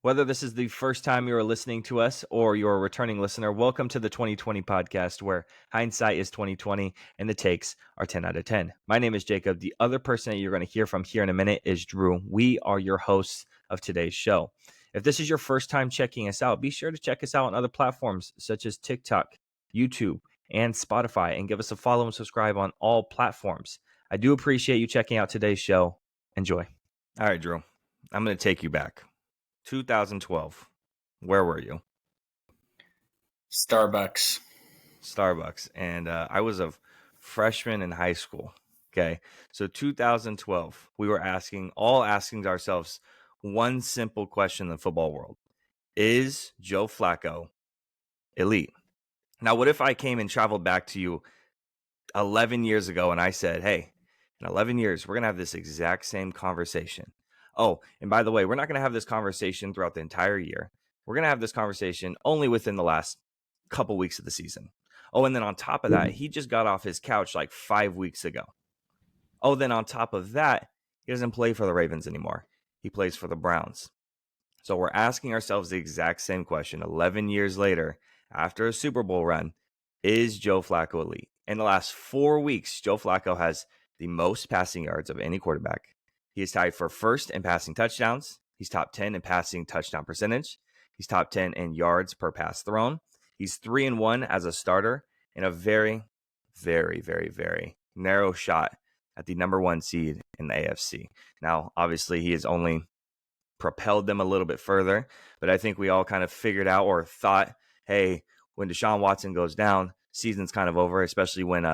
Whether this is the first time you're listening to us or you're a returning listener, welcome to the 2020 podcast where hindsight is 2020 and the takes are 10 out of 10. My name is Jacob. The other person that you're going to hear from here in a minute is Drew. We are your hosts of today's show. If this is your first time checking us out, be sure to check us out on other platforms such as TikTok, YouTube, and Spotify, and give us a follow and subscribe on all platforms. I do appreciate you checking out today's show. Enjoy. All right, Drew, I'm going to take you back. 2012. Where were you? Starbucks. And I was a freshman in high school. Okay. So 2012, we were asking ourselves one simple question in the football world. Is Joe Flacco elite? Now, what if I came and traveled back to you 11 years ago and I said, hey, in 11 years, we're going to have this exact same conversation. Oh, and by the way, we're not going to have this conversation throughout the entire year. We're going to have this conversation only within the last couple weeks of the season. Oh, and then on top of that, he just got off his couch like 5 weeks ago. Oh, then on top of that, he doesn't play for the Ravens anymore. He plays for the Browns. So we're asking ourselves the exact same question 11 years later, after a Super Bowl run, is Joe Flacco elite? In the last 4 weeks, Joe Flacco has the most passing yards of any quarterback. He is tied for first in passing touchdowns. He's top 10 in passing touchdown percentage. He's top 10 in yards per pass thrown. He's 3-1 as a starter in a very, very, very, very narrow shot at the number one seed in the AFC. Now, obviously, he has only propelled them a little bit further, but I think we all kind of figured out or thought, hey, when Deshaun Watson goes down, season's kind of over, especially when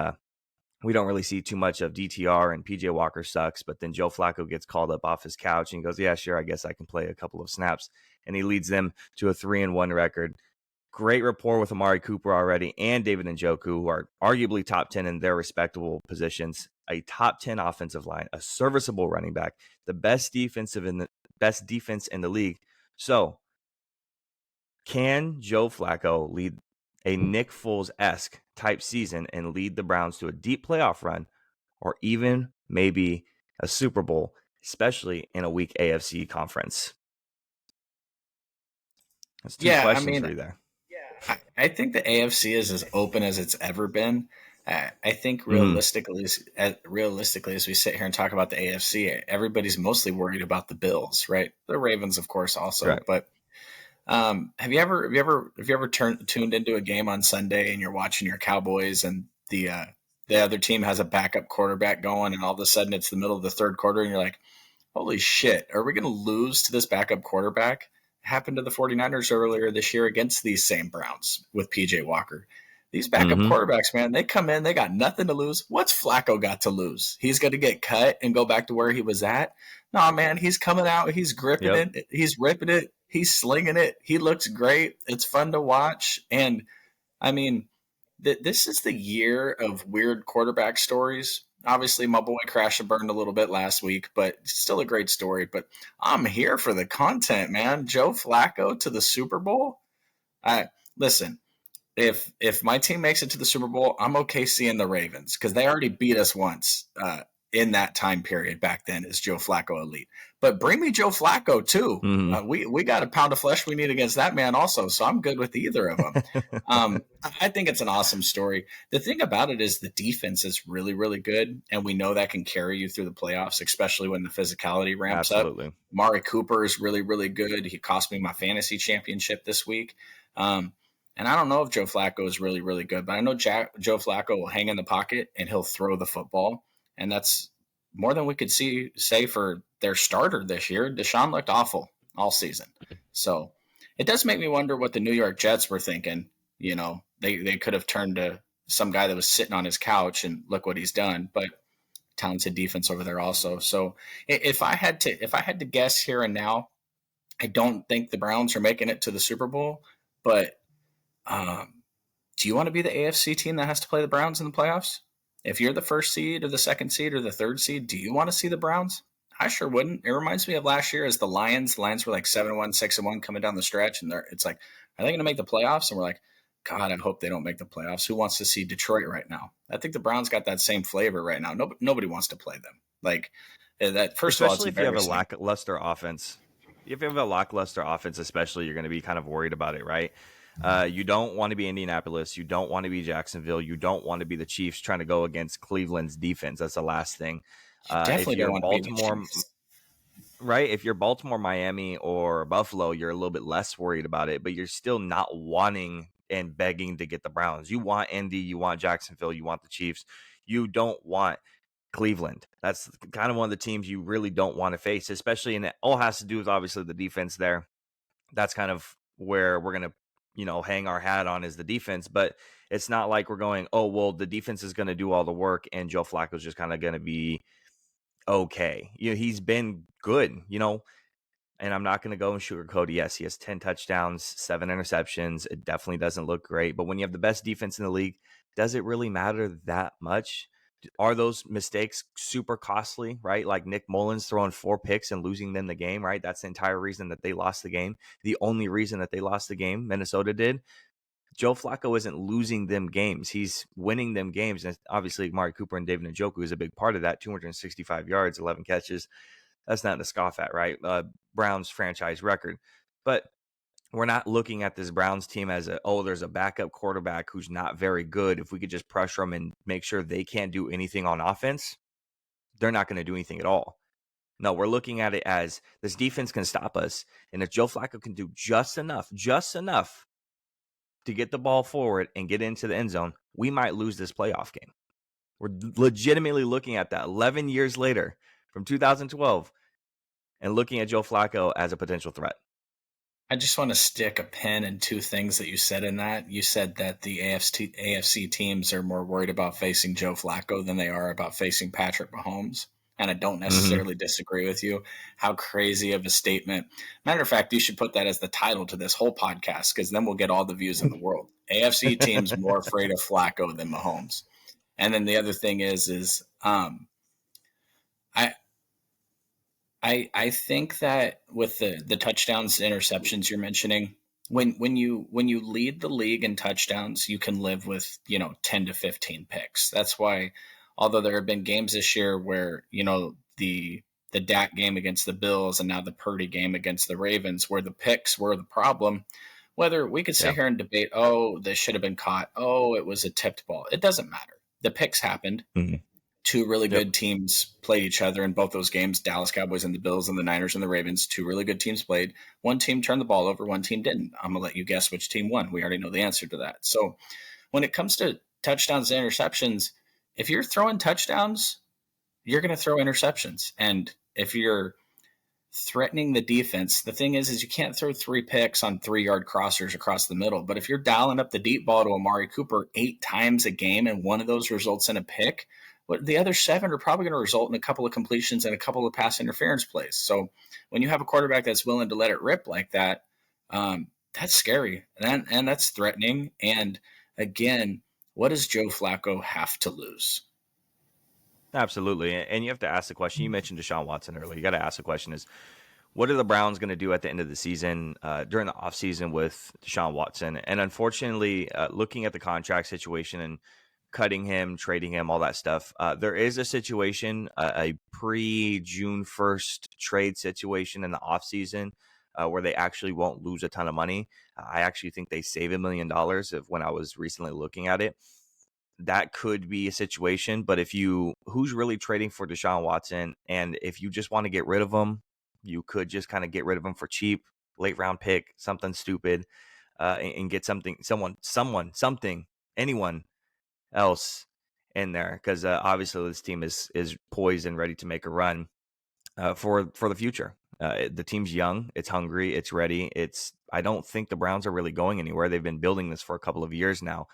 we don't really see too much of DTR and PJ Walker sucks, but then Joe Flacco gets called up off his couch and he goes, yeah, sure, I guess I can play a couple of snaps. And he leads them to a 3-1 record. Great rapport with Amari Cooper already and David Njoku, who are arguably top 10 in their respectable positions, a top 10 offensive line, a serviceable running back, the best defense in the league. So can Joe Flacco lead a Nick Foles-esque type season and lead the Browns to a deep playoff run or even maybe a Super Bowl, especially in a weak AFC conference? That's two questions for you there. I think the AFC is as open as it's ever been. I think realistically, as we sit here and talk about the AFC, everybody's mostly worried about the Bills, right? The Ravens, of course, also. Right. But have you ever tuned into a game on Sunday and you're watching your Cowboys and the other team has a backup quarterback going, and all of a sudden it's the middle of the third quarter and you're like, holy shit, are we going to lose to this backup quarterback? Happened to the 49ers earlier this year against these same Browns with PJ Walker. These backup quarterbacks, man, they come in, they got nothing to lose. What's Flacco got to lose? He's going to get cut and go back to where he was at? No, man, he's coming out, he's gripping it, he's ripping it, he's slinging it. He looks great. It's fun to watch. And, I mean, this is the year of weird quarterback stories. Obviously, my boy crashed and burned a little bit last week, but still a great story. But I'm here for the content, man. Joe Flacco to the Super Bowl. Listen, if my team makes it to the Super Bowl, I'm okay seeing the Ravens because they already beat us once in that time period back then as Joe Flacco elite. But bring me Joe Flacco too. We got a pound of flesh we need against that man also, so I'm good with either of them. I think it's an awesome story. The thing about it is the defense is really, really good, and we know that can carry you through the playoffs, especially when the physicality ramps up. Amari Cooper is really, really good. He cost me my fantasy championship this week. And I don't know if Joe Flacco is really, really good, but I know Joe Flacco will hang in the pocket and he'll throw the football. And that's more than we could say for their starter this year. Deshaun looked awful all season. So it does make me wonder what the New York Jets were thinking. You know, they could have turned to some guy that was sitting on his couch and look what he's done, but talented defense over there also. So if I had to guess here and now, I don't think the Browns are making it to the Super Bowl, but do you want to be the AFC team that has to play the Browns in the playoffs? If you're the first seed or the second seed or the third seed, do you want to see the Browns? I sure wouldn't. It reminds me of last year as the Lions. The Lions were like 7-1, 6-1 coming down the stretch, and it's like, are they going to make the playoffs? And we're like, God, I hope they don't make the playoffs. Who wants to see Detroit right now? I think the Browns got that same flavor right now. Nobody wants to play them. Like that. First Especially of all, if you have a lackluster offense. if you have a lackluster offense, especially, you're going to be kind of worried about it, right? You don't want to be Indianapolis. You don't want to be Jacksonville. You don't want to be the Chiefs trying to go against Cleveland's defense. That's the last thing. You If definitely don't you're want to be the Baltimore, Chiefs. right? If you're Baltimore, Miami, or Buffalo, you're a little bit less worried about it, but you're still not wanting and begging to get the Browns. You want Indy, you want Jacksonville, you want the Chiefs. You don't want Cleveland. That's kind of one of the teams you really don't want to face, especially, and it all has to do with obviously the defense there. That's kind of where we're going to, hang our hat on is the defense, but it's not like we're going, oh, well, the defense is going to do all the work and Joe Flacco's just kind of going to be okay. He's been good, and I'm not going to go and sugarcoat it. Yes, he has 10 touchdowns, 7 interceptions. It definitely doesn't look great. But when you have the best defense in the league, does it really matter that much? Are those mistakes super costly, right? Like Nick Mullins throwing 4 picks and losing them the game, right? That's the entire reason that they lost the game. The only reason that they lost the game, Minnesota did. Joe Flacco isn't losing them games. He's winning them games. And obviously, Amari Cooper and David Njoku is a big part of that. 265 yards, 11 catches. That's nothing to scoff at, right? Browns franchise record. But we're not looking at this Browns team as there's a backup quarterback who's not very good. If we could just pressure them and make sure they can't do anything on offense, they're not going to do anything at all. No, we're looking at it as this defense can stop us. And if Joe Flacco can do just enough to get the ball forward and get into the end zone, we might lose this playoff game. We're legitimately looking at that 11 years later from 2012 and looking at Joe Flacco as a potential threat. I just want to stick a pin in 2 things that you said in that. You said that the AFC teams are more worried about facing Joe Flacco than they are about facing Patrick Mahomes. And I don't necessarily disagree with you. How crazy of a statement. Matter of fact, you should put that as the title to this whole podcast, because then we'll get all the views in the world. AFC teams more afraid of Flacco than Mahomes. And then the other thing is I think that with the touchdowns, interceptions you're mentioning, when you lead the league in touchdowns, you can live with 10 to 15 picks. That's why, although there have been games this year where the Dak game against the Bills and now the Purdy game against the Ravens, where the picks were the problem. Whether we could sit here and debate, oh, this should have been caught, oh, it was a tipped ball. It doesn't matter. The picks happened. Mm-hmm. 2 really good teams played each other in both those games, Dallas Cowboys and the Bills, and the Niners and the Ravens. 2 really good teams played. One team turned the ball over, one team didn't. I'm going to let you guess which team won. We already know the answer to that. So when it comes to touchdowns and interceptions, if you're throwing touchdowns, you're going to throw interceptions. And if you're threatening the defense, the thing is you can't throw 3 picks on 3-yard crossers across the middle. But if you're dialing up the deep ball to Amari Cooper 8 times a game and one of those results in a pick, but the other 7 are probably going to result in a couple of completions and a couple of pass interference plays. So when you have a quarterback that's willing to let it rip like that, that's scary and that's threatening. And again, what does Joe Flacco have to lose? Absolutely. And you have to ask the question. You mentioned Deshaun Watson earlier. You got to ask the question is, what are the Browns going to do at the end of the season, during the offseason with Deshaun Watson? And unfortunately, looking at the contract situation and cutting him, trading him, all that stuff, there is a situation, a pre-June 1st trade situation in the offseason where they actually won't lose a ton of money. I actually think they save $1 million when I was recently looking at it. That could be a situation, but who's really trading for Deshaun Watson? And if you just want to get rid of him, you could just kind of get rid of him for cheap, late round pick, something stupid, and get anyone else in there, because obviously this team is poised and ready to make a run for the future. The team's young, it's hungry, it's ready. I don't think the Browns are really going anywhere. They've been building this for a couple of years now,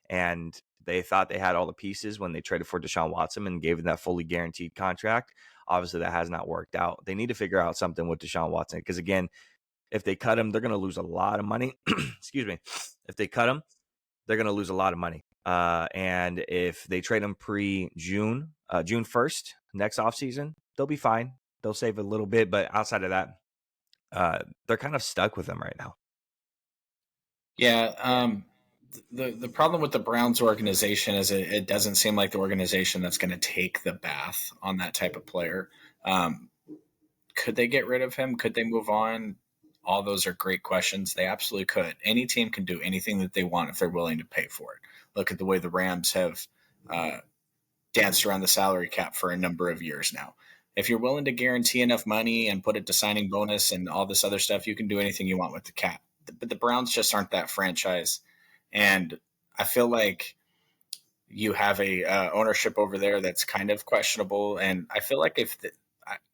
and they thought they had all the pieces when they traded for Deshaun Watson and gave him that fully guaranteed contract. Obviously, that has not worked out. They need to figure out something with Deshaun Watson, because, again, if they cut him, they're going to lose a lot of money. Excuse me. If they cut him, they're going to lose a lot of money. And if they trade him pre-June, June 1st, next offseason, they'll be fine. They'll save a little bit. But outside of that, they're kind of stuck with him right now. Yeah. The problem with the Browns organization is it doesn't seem like the organization that's going to take the bath on that type of player. Could they get rid of him? Could they move on? All those are great questions. They absolutely could. Any team can do anything that they want if they're willing to pay for it. Look at the way the Rams have danced around the salary cap for a number of years now. If you're willing to guarantee enough money and put it to signing bonus and all this other stuff, you can do anything you want with the cap. But the Browns just aren't that franchise. And I feel like you have a ownership over there that's kind of questionable. And I feel like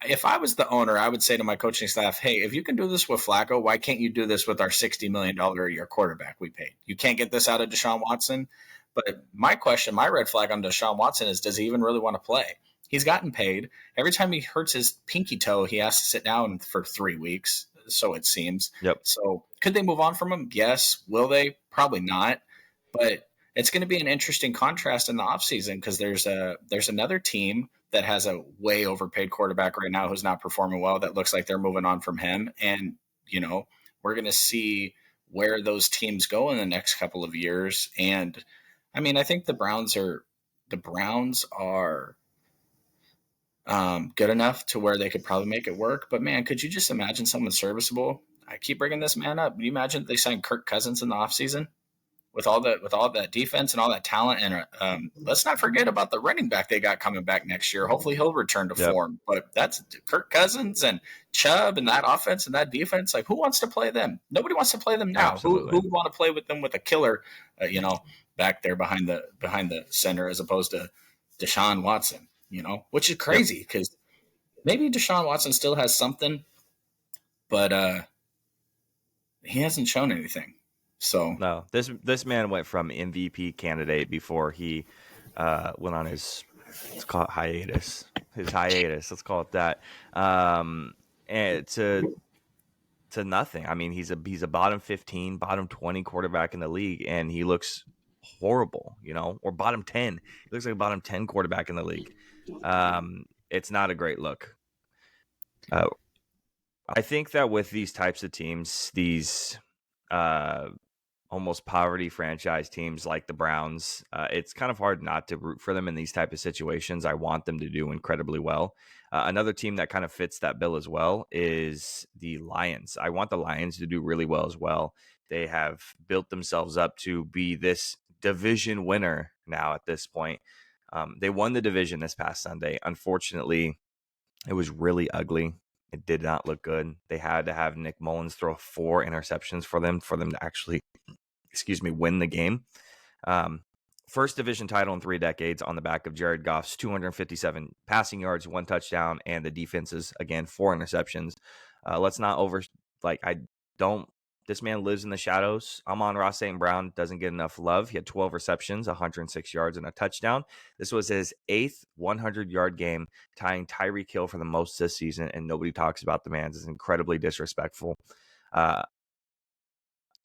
if I was the owner, I would say to my coaching staff, hey, if you can do this with Flacco, why can't you do this with our $60 million a year quarterback we paid? You can't get this out of Deshaun Watson. But my question, my red flag on Deshaun Watson is, does he even really want to play? He's gotten paid. Every time he hurts his pinky toe, he has to sit down for 3 weeks, so it seems. Yep. So could they move on from him? Yes. Will they? Probably not. But it's going to be an interesting contrast in the offseason because there's another team that has a way overpaid quarterback right now who's not performing well that looks like they're moving on from him. And, we're going to see where those teams go in the next couple of years. And I mean, I think the Browns are good enough to where they could probably make it work. But man, could you just imagine someone serviceable? I keep bringing this man up. Can you imagine they signed Kirk Cousins in the offseason with all that defense and all that talent? And let's not forget about the running back they got coming back next year. Hopefully he'll return to form. But that's Kirk Cousins and Chubb and that offense and that defense. Like, who wants to play them? Nobody wants to play them now. Who would want to play with them with a killer? Back there behind the center as opposed to Deshaun Watson, which is crazy because maybe Deshaun Watson still has something, but he hasn't shown anything. So no, this man went from MVP candidate before he went on his, let's call it hiatus. His hiatus, let's call it that. And to nothing. I mean, he's a bottom 15, bottom 20 quarterback in the league, and he looks horrible, or bottom 10. He looks like a bottom 10 quarterback in the league. It's not a great look. I think that with these types of teams, these almost poverty franchise teams like the Browns, it's kind of hard not to root for them in these type of situations. I want them to do incredibly well. Another team that kind of fits that bill as well is the Lions. I want the Lions to do really well as well. They have built themselves up to be this division winner now at this point. They won the division this past Sunday. Unfortunately, it was really ugly. It did not look good. They had to have Nick Mullins throw 4 interceptions for them to actually, win the game. First division title in 3 decades on the back of Jared Goff's 257 passing yards, 1 touchdown, and the defense's, again, 4 interceptions. Let's not this man lives in the shadows. Amon-Ra St. Brown doesn't get enough love. He had 12 receptions, 106 yards, and a touchdown. This was his 8th 100-yard game, tying Tyreek Hill for the most this season, and nobody talks about the man. It's incredibly disrespectful.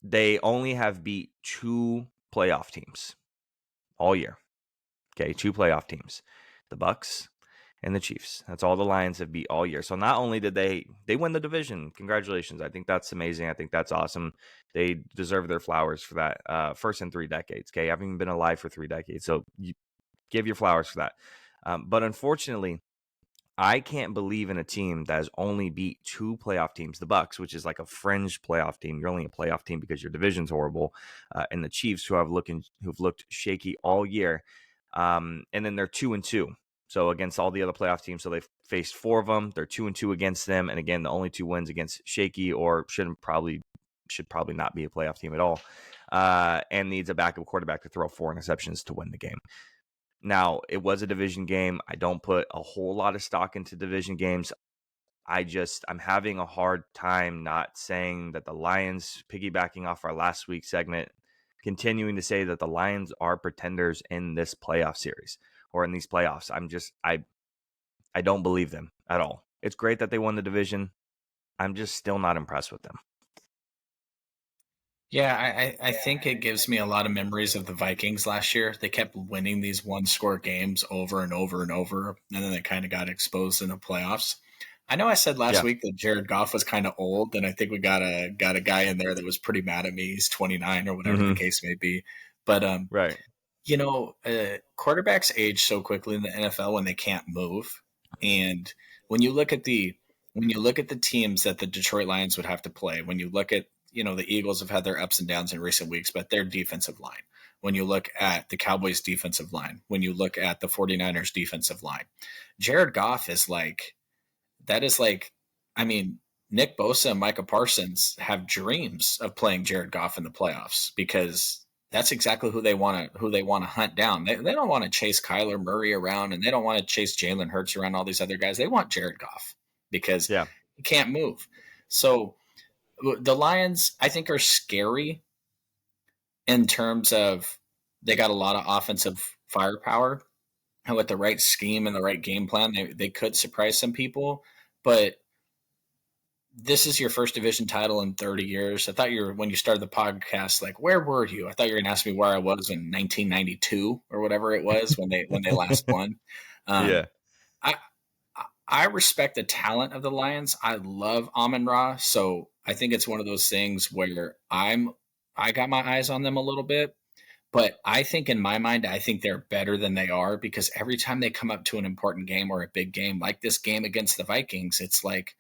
They only have beat 2 playoff teams all year. Okay, 2 playoff teams. The Bucks and the Chiefs. That's all the Lions have beat all year. So not only did they win the division, congratulations. I think that's amazing. I think that's awesome. They deserve their flowers for that. First in 3 decades. Okay, I've even been alive for 3 decades. So you give your flowers for that. But unfortunately, I can't believe in a team that has only beat 2 playoff teams, the Bucks, which is like a fringe playoff team. You're only a playoff team because your division's horrible, and the Chiefs, who've looked shaky all year, and then they're 2-2. So against all the other playoff teams, so they've faced 4 of them. They're 2-2 against them, and again, the only 2 wins against shaky or should probably not be a playoff team at all, and needs a backup quarterback to throw 4 interceptions to win the game. Now, it was a division game. I don't put a whole lot of stock into division games. I'm having a hard time not saying that the Lions, piggybacking off our last week's segment, continuing to say that the Lions are pretenders in this playoff series or in these playoffs. I don't believe them at all. It's great that they won the division. I'm just still not impressed with them. Yeah, I think it gives me a lot of memories of the Vikings last year. They kept winning these 1-score games over and over and over, and then they kind of got exposed in the playoffs. I know I said last week that Jared Goff was kind of old, and I think we got a guy in there that was pretty mad at me. He's 29 or whatever the case may be. But right, quarterbacks age so quickly in the NFL when they can't move, and when you look at the when you look at the teams that the Detroit Lions would have to play, when you look at, the Eagles have had their ups and downs in recent weeks, but their defensive line, when you look at the Cowboys defensive line, when you look at the 49ers defensive line, Jared Goff is like, that is like, I mean, Nick Bosa and Micah Parsons have dreams of playing Jared Goff in the playoffs because that's exactly who they want to hunt down. They don't want to chase Kyler Murray around, and they don't want to chase Jalen Hurts around, all these other guys. They want Jared Goff because Yeah. he can't move. So the Lions, I think, are scary in terms of they got a lot of offensive firepower, and with the right scheme and the right game plan, they could surprise some people. But this is your first division title in 30 years. I thought when you started the podcast, like, where were you? I thought you were going to ask me where I was in 1992 or whatever it was when they last won. Yeah. I I respect the talent of the Lions. I love Amon-Ra, so I think it's one of those things where I got my eyes on them a little bit. But I think in my mind, I think they're better than they are because every time they come up to an important game or a big game, like this game against the Vikings, it's like,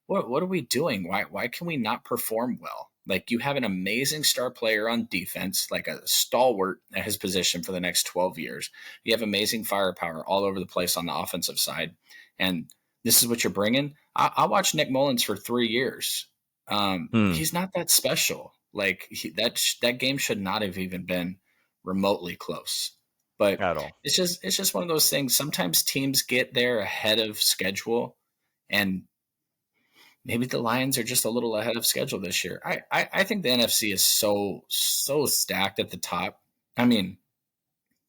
what are we doing? Why can we not perform well? Like, you have an amazing star player on defense, like a stalwart at his position for the next 12 years. You have amazing firepower all over the place on the offensive side. And this is what you're bringing. I watched Nick Mullins for 3 years. He's not that special. Like, that game should not have even been remotely close. But At all. it's just one of those things. Sometimes teams get there ahead of schedule, and maybe the Lions are just a little ahead of schedule this year. I think the NFC is so stacked at the top. I mean,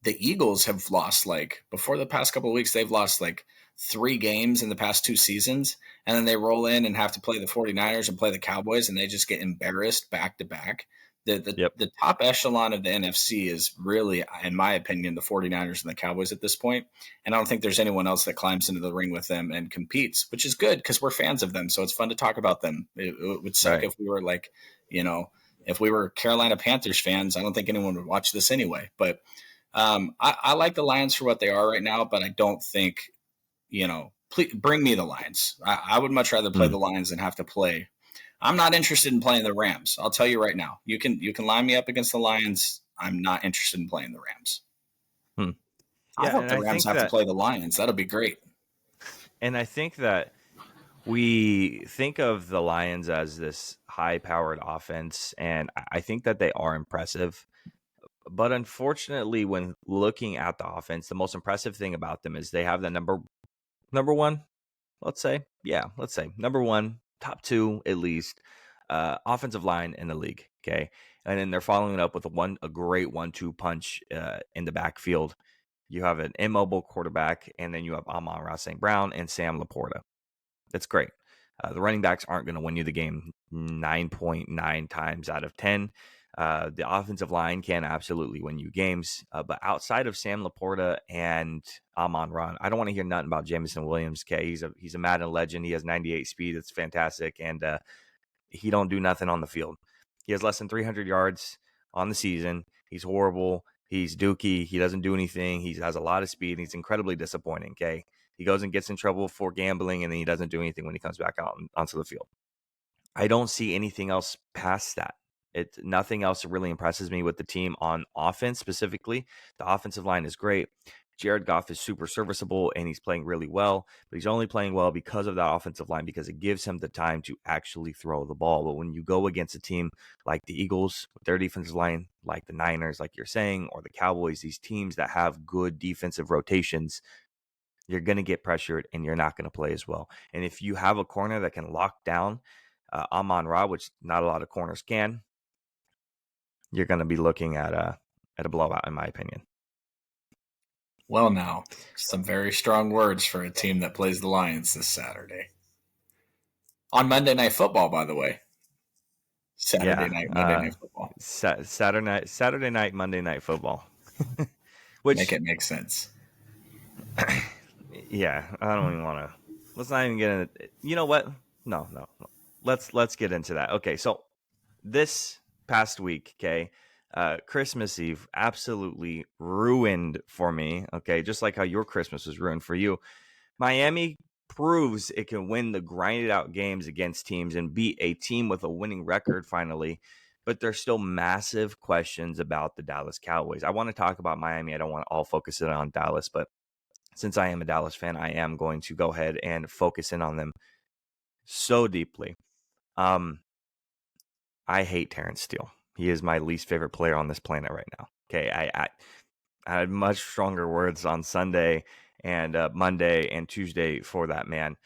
the Eagles have lost, like, before the past couple of weeks, they've lost like 3 games in the past 2 seasons, and then they roll in and have to play the 49ers and play the Cowboys, and they just get embarrassed back to back. The top echelon of the NFC is really, in my opinion, the 49ers and the Cowboys at this point. And I don't think there's anyone else that climbs into the ring with them and competes, which is good because we're fans of them. So it's fun to talk about them. It would suck if we were like, if we were Carolina Panthers fans, I don't think anyone would watch this anyway. But I like the Lions for what they are right now, but I don't think, please bring me the Lions. I would much rather play the Lions than have to play. I'm not interested in playing the Rams. I'll tell you right now. You can line me up against the Lions. I'm not interested in playing the Rams. I hope the Rams have to play the Lions. That'll be great. And I think that we think of the Lions as this high-powered offense, and I think that they are impressive. But unfortunately, when looking at the offense, the most impressive thing about them is they have the number one, let's say, number one, top 2 at least, offensive line in the league. Okay, and then they're following it up with a great 1-2 punch in the backfield. You have an immobile quarterback, and then you have Amon-Ra St. Brown and Sam Laporta. That's great. The running backs aren't going to win you the game 9.9 times out of 10. The offensive line can absolutely win you games. But outside of Sam Laporta and Amon-Ra, I don't want to hear nothing about Jameson Williams. Okay, he's a Madden legend. He has 98 speed. That's fantastic. And he don't do nothing on the field. He has less than 300 yards on the season. He's horrible. He's dookie. He doesn't do anything. He has a lot of speed. And he's incredibly disappointing. Okay, he goes and gets in trouble for gambling, and then he doesn't do anything when he comes back out onto the field. I don't see anything else past that. Nothing else really impresses me with the team on offense specifically. The offensive line is great. Jared Goff is super serviceable, and he's playing really well, but he's only playing well because of that offensive line, because it gives him the time to actually throw the ball. But when you go against a team like the Eagles with their defensive line, like the Niners, like you're saying, or the Cowboys, these teams that have good defensive rotations, you're going to get pressured and you're not going to play as well. And if you have a corner that can lock down Amon-Ra, which not a lot of corners can, you're going to be looking at a blowout, in my opinion. Well, now, some very strong words for a team that plays the Lions this Saturday. On Monday Night Football, by the way. Monday Night Football. Saturday night, Monday Night Football. Which make it make sense. Yeah, I don't even want to. Let's not even get into. You know what? No. Let's get into that. Okay, so this past week, okay, Christmas Eve absolutely ruined for me. Okay, just like how your Christmas was ruined for you. Miami proves it can win the grinded out games against teams and beat a team with a winning record finally. But there's still massive questions about the Dallas Cowboys. I want to talk about Miami. I don't want to all focus it on Dallas, but since I am a Dallas fan, I am going to go ahead and focus in on them so deeply. I hate Terrence Steele. He is my least favorite player on this planet right now. Okay, I had much stronger words on Sunday and Monday and Tuesday for that man.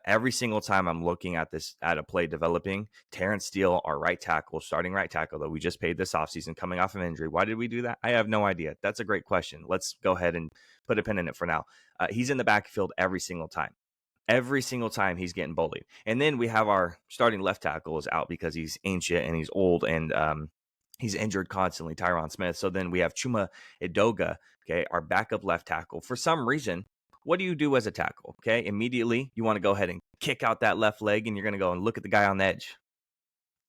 Every single time I'm looking at a play developing, Terrence Steele, our right tackle, starting right tackle that we just paid this offseason, coming off of injury. Why did we do that? I have no idea. That's a great question. Let's go ahead and put a pin in it for now. He's in the backfield every single time. Every single time he's getting bullied. And then we have our starting left tackle is out because he's ancient and he's old and he's injured constantly, Tyron Smith. So then we have Chuma Edoga, okay, our backup left tackle. For some reason, what do you do as a tackle? Okay, immediately you want to go ahead and kick out that left leg and you're going to go and look at the guy on the edge.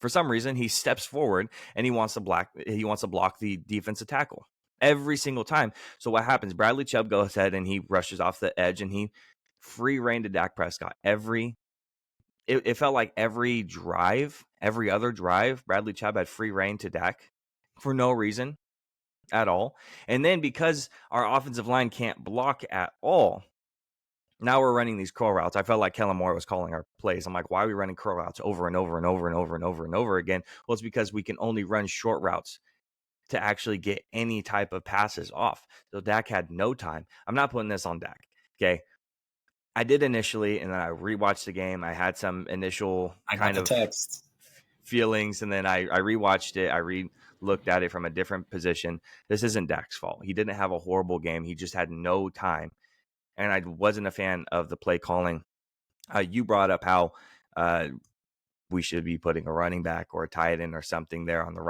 For some reason, he steps forward and he wants to block the defensive tackle every single time. So what happens? Bradley Chubb goes ahead and he rushes off the edge and he free rein to Dak Prescott. It felt like every other drive, Bradley Chubb had free rein to Dak for no reason at all. And then because our offensive line can't block at all, now we're running these curl routes. I felt like Kellen Moore was calling our plays. I'm like, why are we running curl routes over and over and over and over and over and over again? Well, it's because we can only run short routes to actually get any type of passes off. So Dak had no time. I'm not putting this on Dak, okay? I did initially, and then I rewatched the game. I had some initial text feelings, and then I rewatched it. I looked at it from a different position. This isn't Dak's fault. He didn't have a horrible game. He just had no time, and I wasn't a fan of the play calling. You brought up how we should be putting a running back or a tight end or something there on the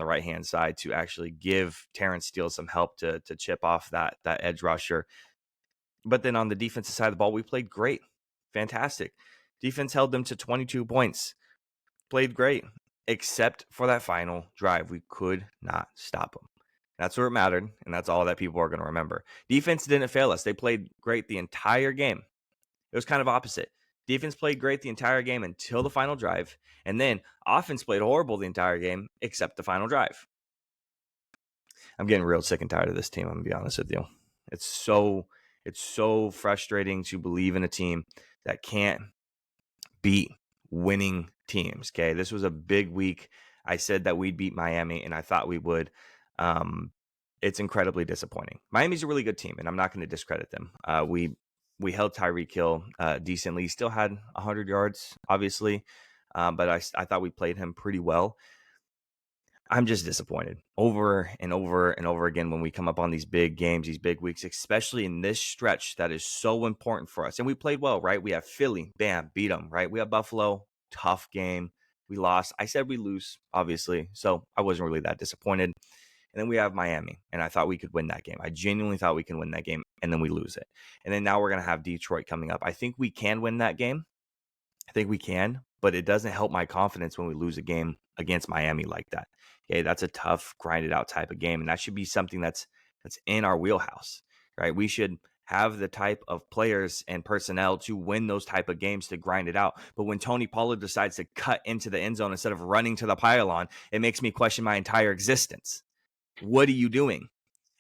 right hand side to actually give Terrence Steele some help to chip off that edge rusher. But then on the defensive side of the ball, we played great. Fantastic. Defense held them to 22 points. Played great, except for that final drive. We could not stop them. That's where it mattered, and that's all that people are going to remember. Defense didn't fail us. They played great the entire game. It was kind of opposite. Defense played great the entire game until the final drive, and then offense played horrible the entire game except the final drive. I'm getting real sick and tired of this team, I'm going to be honest with you. It's so frustrating to believe in a team that can't beat winning teams. Okay, this was a big week. I said that we'd beat Miami, and I thought we would. It's incredibly disappointing. Miami's a really good team, and I'm not going to discredit them. We held Tyreek Hill decently. He still had 100 yards, obviously, but I thought we played him pretty well. I'm just disappointed over and over and over again when we come up on these big games, these big weeks, especially in this stretch that is so important for us. And we played well, right? We have Philly, bam, beat them, right? We have Buffalo, tough game. We lost. I said we lose, obviously, so I wasn't really that disappointed. And then we have Miami, and I thought we could win that game. I genuinely thought we can win that game, and then we lose it. And then now we're going to have Detroit coming up. I think we can win that game. I think we can, but it doesn't help my confidence when we lose a game against Miami like that. Okay, that's a tough, grinded out type of game, and that should be something that's in our wheelhouse, right? We should have the type of players and personnel to win those type of games to grind it out. But when Tony Pollard decides to cut into the end zone instead of running to the pylon, it makes me question my entire existence. What are you doing?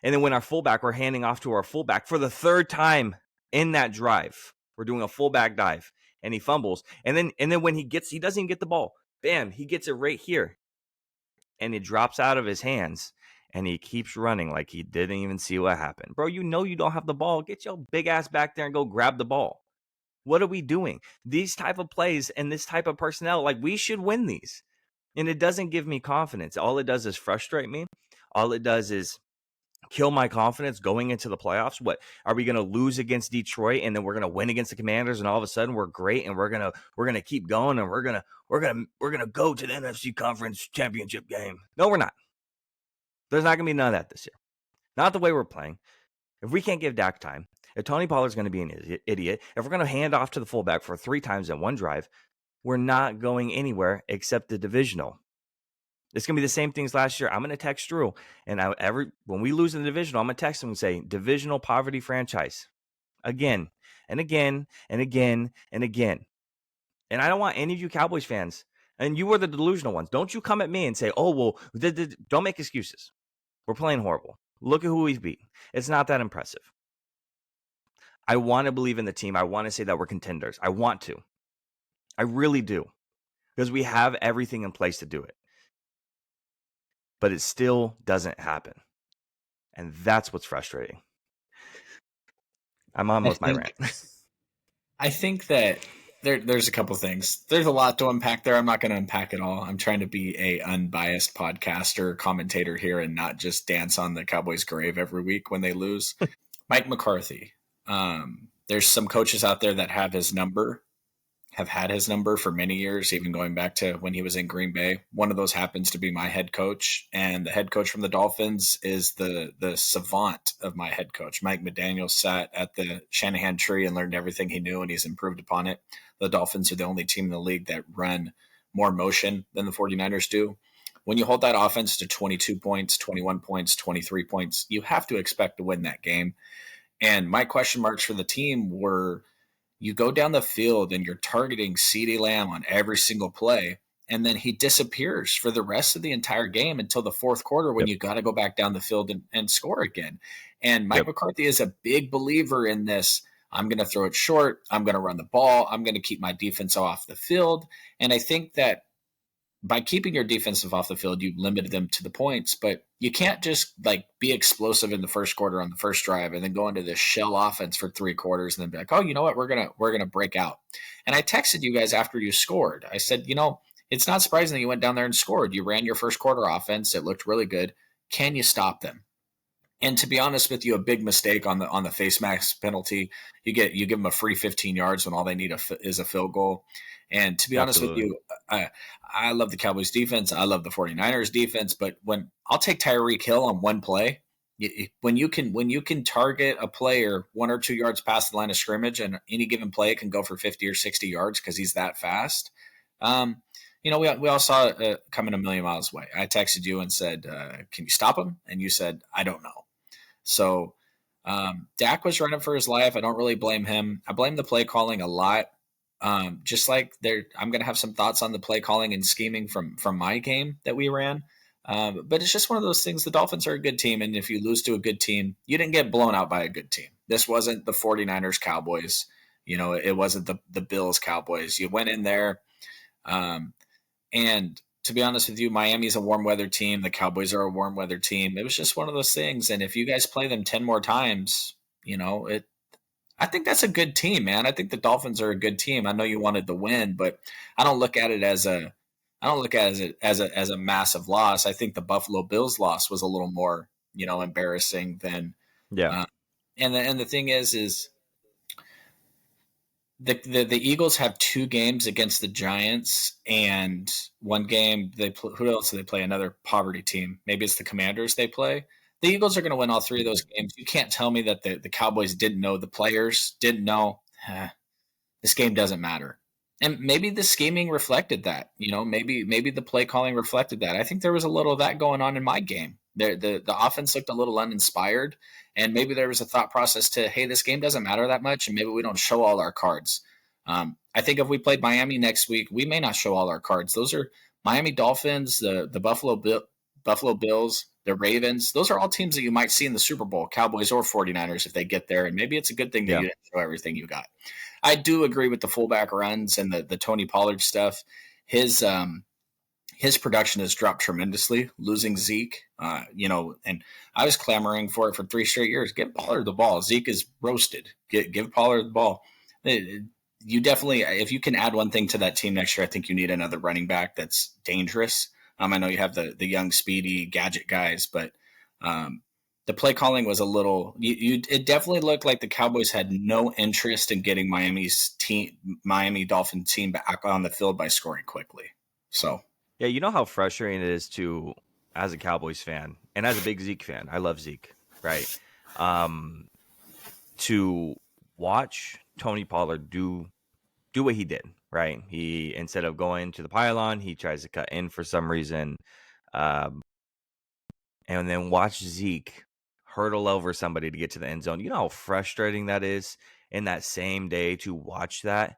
And then when we're handing off to our fullback for the third time in that drive, we're doing a fullback dive and he fumbles. And then when he doesn't even get the ball. Bam, he gets it right here. And it drops out of his hands and he keeps running like he didn't even see what happened. Bro, you know you don't have the ball. Get your big ass back there and go grab the ball. What are we doing? These type of plays and this type of personnel, like we should win these. And it doesn't give me confidence. All it does is frustrate me. All it does is kill my confidence going into the playoffs. What are we going to lose against Detroit and then we're going to win against the Commanders and all of a sudden we're great and we're going to keep going and we're going to go to the NFC Conference Championship game. No, we're not. There's not going to be none of that this year. Not the way we're playing. If we can't give Dak time, if Tony Pollard's going to be an idiot, if we're going to hand off to the fullback for 3 times in one drive, we're not going anywhere except the divisional. It's going to be the same things last year. I'm going to text Drew, and when we lose in the divisional, I'm going to text him and say, divisional poverty franchise. Again. and again and again and again. And I don't want any of you Cowboys fans, and you were the delusional ones. Don't you come at me and say, oh, well, don't make excuses. We're playing horrible. Look at who we've beat. It's not that impressive. I want to believe in the team. I want to say that we're contenders. I want to. I really do. Because we have everything in place to do it. But it still doesn't happen. And that's what's frustrating. I'm on with my rant. I think that there's a couple things. There's a lot to unpack there. I'm not going to unpack it all. I'm trying to be a unbiased podcaster, commentator here, and not just dance on the Cowboys' grave every week when they lose. Mike McCarthy. There's some coaches out there that have his number, have had his number for many years, even going back to when he was in Green Bay. One of those happens to be my head coach, and the head coach from the Dolphins is the savant of my head coach. Mike McDaniel sat at the Shanahan tree and learned everything he knew, and he's improved upon it. The Dolphins are the only team in the league that run more motion than the 49ers do. When you hold that offense to 22 points, 21 points, 23 points, you have to expect to win that game. And my question marks for the team were, you go down the field and you're targeting CeeDee Lamb on every single play, and then he disappears for the rest of the entire game until the fourth quarter when you got to go back down the field and score again. And Mike McCarthy is a big believer in this. I'm going to throw it short. I'm going to run the ball. I'm going to keep my defense off the field. And I think that by keeping your defensive off the field, you limited them to the points, but you can't just like be explosive in the first quarter on the first drive and then go into this shell offense for 3 quarters and then be like, oh, you know what? We're going to break out. And I texted you guys after you scored. I said, it's not surprising that you went down there and scored. You ran your first quarter offense. It looked really good. Can you stop them? And to be honest with you, a big mistake on the face mask penalty. You give them a free 15 yards when all they need is a field goal. And to be honest with you, I love the Cowboys defense. I love the 49ers defense. But when I'll take Tyreek Hill on one play, when you can target a player 1 or 2 yards past the line of scrimmage, and any given play can go for 50 or 60 yards because he's that fast. We all saw it coming a million miles away. I texted you and said, "Can you stop him?" And you said, "I don't know." So Dak was running for his life. I don't really blame him. I blame the play calling a lot. Just like I'm going to have some thoughts on the play calling and scheming from my game that we ran. But it's just one of those things. The Dolphins are a good team, and if you lose to a good team, you didn't get blown out by a good team. This wasn't the 49ers Cowboys. It wasn't the Bills Cowboys. You went in there, and to be honest with you, Miami's a warm weather team. The Cowboys are a warm weather team. It was just one of those things. And if you guys play them 10 more times, I think that's a good team, man. I think the Dolphins are a good team. I know you wanted the win, but I don't look at it as a massive loss. I think the Buffalo Bills loss was a little more, embarrassing than, and the thing is the Eagles have 2 games against the Giants, and one game who else do they play? Another poverty team. Maybe it's the Commanders they play. The Eagles are going to win all 3 of those games. You can't tell me that the Cowboys didn't know, the players didn't know. This game doesn't matter. And maybe the scheming reflected that. Maybe the play calling reflected that. I think there was a little of that going on in my game. The offense looked a little uninspired, and maybe there was a thought process to, hey, this game doesn't matter that much, and maybe we don't show all our cards. I think if we played Miami next week, we may not show all our cards. Those are Miami Dolphins, the Buffalo Bills, the Ravens. Those are all teams that you might see in the Super Bowl, Cowboys or 49ers, if they get there. And maybe it's a good thing that you didn't show everything you got. I do agree with the fullback runs and the Tony Pollard stuff. His production has dropped tremendously, losing Zeke, and I was clamoring for it for 3 straight years. Give Pollard the ball. Zeke is roasted. Give Pollard the ball. You definitely, if you can add one thing to that team next year, I think you need another running back that's dangerous. I know you have the young, speedy gadget guys, but the play calling was a little. It definitely looked like the Cowboys had no interest in getting Miami Dolphin team back on the field by scoring quickly. So yeah, you know how frustrating it is as a Cowboys fan and as a big Zeke fan. I love Zeke, right? To watch Tony Pollard do what he did, right? He, instead of going to the pylon, he tries to cut in for some reason. And then watch Zeke hurdle over somebody to get to the end zone. You know how frustrating that is? in that same day to watch that,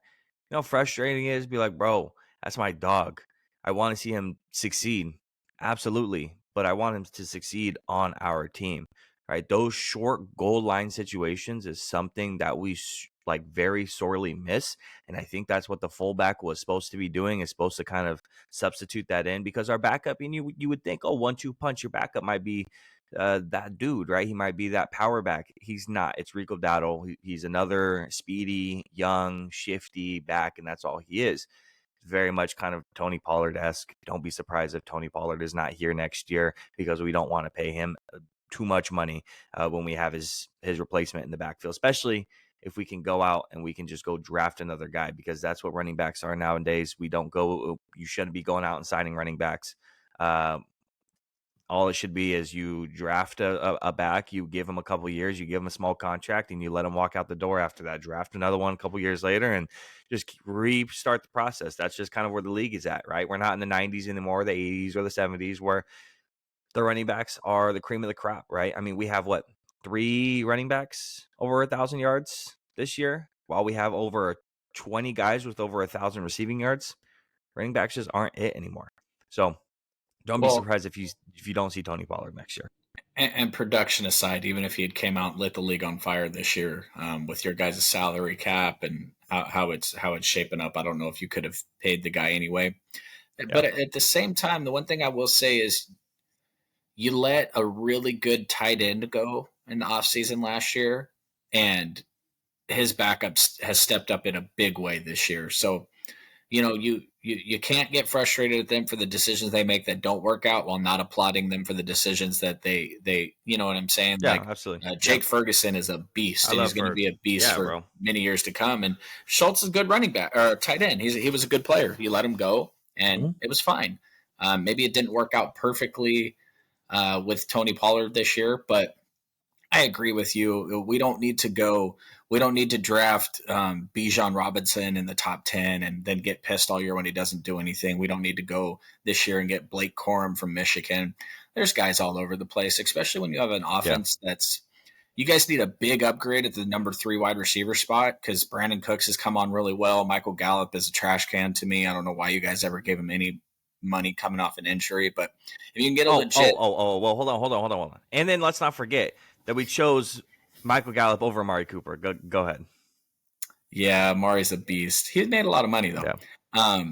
you know, frustrating it is, be like, bro, that's my dog. I want to see him succeed. Absolutely. But I want him to succeed on our team, right? Those short goal line situations is something that we like very sorely miss. And I think that's what the fullback was supposed to be doing, is supposed to kind of substitute that in, because our backup, and you would think, oh, 1-2 punch, your backup might be that dude, right? He might be that power back. He's not. It's Rico Dowdle. He's another speedy, young, shifty back, and that's all he is. Very much kind of Tony Pollard-esque. Don't be surprised if Tony Pollard is not here next year, because we don't want to pay him too much money when we have his replacement in the backfield, especially if we can go out and we can just go draft another guy, because that's what running backs are nowadays. You shouldn't be going out and signing running backs. All it should be is you draft a back, you give him a couple of years, you give him a small contract, and you let him walk out the door after that. Draft another one a couple of years later and just restart the process. That's just kind of where the league is at, right? We're not in the 90s anymore, the 80s or the 70s, where the running backs are the cream of the crop, right? I mean, we have 3 running backs over 1,000 yards this year, while we have over 20 guys with over 1,000 receiving yards. Running backs just aren't it anymore. So don't be surprised if you don't see Tony Pollard next year. And production aside, even if he had came out and lit the league on fire this year, with your guys' salary cap and how it's shaping up, I don't know if you could have paid the guy anyway. Yeah. But at the same time, the one thing I will say is you let a really good tight end go in the offseason last year, and his backup has stepped up in a big way this year. So, you know, you can't get frustrated at them for the decisions they make that don't work out, while not applauding them for the decisions that they you know what I'm saying? Yeah, like, absolutely. Jake Ferguson is a beast, and he's going to be a beast for many years to come. And Schultz is a good running back or tight end. He was a good player. You let him go, and it was fine. Maybe it didn't work out perfectly with Tony Pollard this year, but I agree with you. We don't need to draft Bijan Robinson in the top 10 and then get pissed all year when he doesn't do anything. We don't need to go this year and get Blake Corum from Michigan. There's guys all over the place, especially when you have an offense that's – you guys need a big upgrade at the number 3 wide receiver spot, because Brandon Cooks has come on really well. Michael Gallup is a trash can to me. I don't know why you guys ever gave him any money coming off an injury, but if you can get a legit – well, hold on. And then let's not forget that we chose Michael Gallup over Amari Cooper. Go ahead. Yeah, Amari's a beast. He made a lot of money though. Yeah.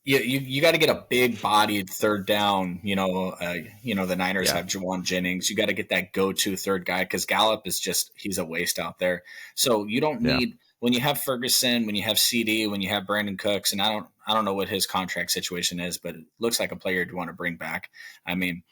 You got to get a big bodied third down. The Niners have Jawan Jennings. You got to get that go-to third guy, because Gallup is he's a waste out there. So you don't need, when you have Ferguson, when you have CD, when you have Brandon Cooks, and I don't know what his contract situation is, but it looks like a player you'd want to bring back. I mean,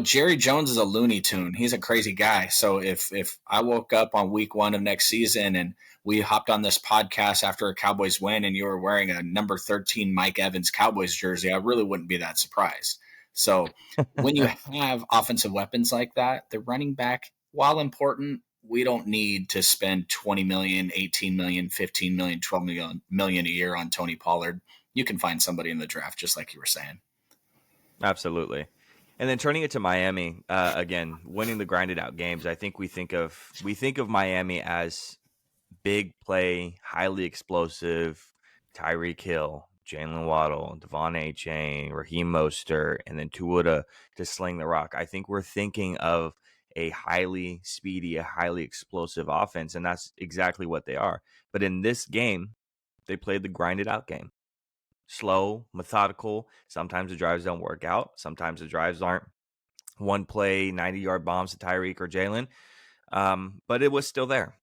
Jerry Jones is a Looney Tune. He's a crazy guy. So if I woke up on week 1 of next season and we hopped on this podcast after a Cowboys win and you were wearing a number 13 Mike Evans Cowboys jersey, I really wouldn't be that surprised. So when you have offensive weapons like that, the running back, while important, we don't need to spend $20 million, $18 million, $15 million, $12 million a year on Tony Pollard. You can find somebody in the draft, just like you were saying. Absolutely. And then turning it to Miami, again, winning the grinded out games. I think we think of Miami as big play, highly explosive, Tyreek Hill, Jalen Waddle, Devon Achane, Raheem Mostert, and then Tua to sling the rock. I think we're thinking of a highly speedy, a highly explosive offense, and that's exactly what they are. But in this game, they played the grinded out game. Slow, methodical. Sometimes the drives don't work out. Sometimes the drives aren't one play, 90-yard bombs to Tyreek or Jalen. But it was still there.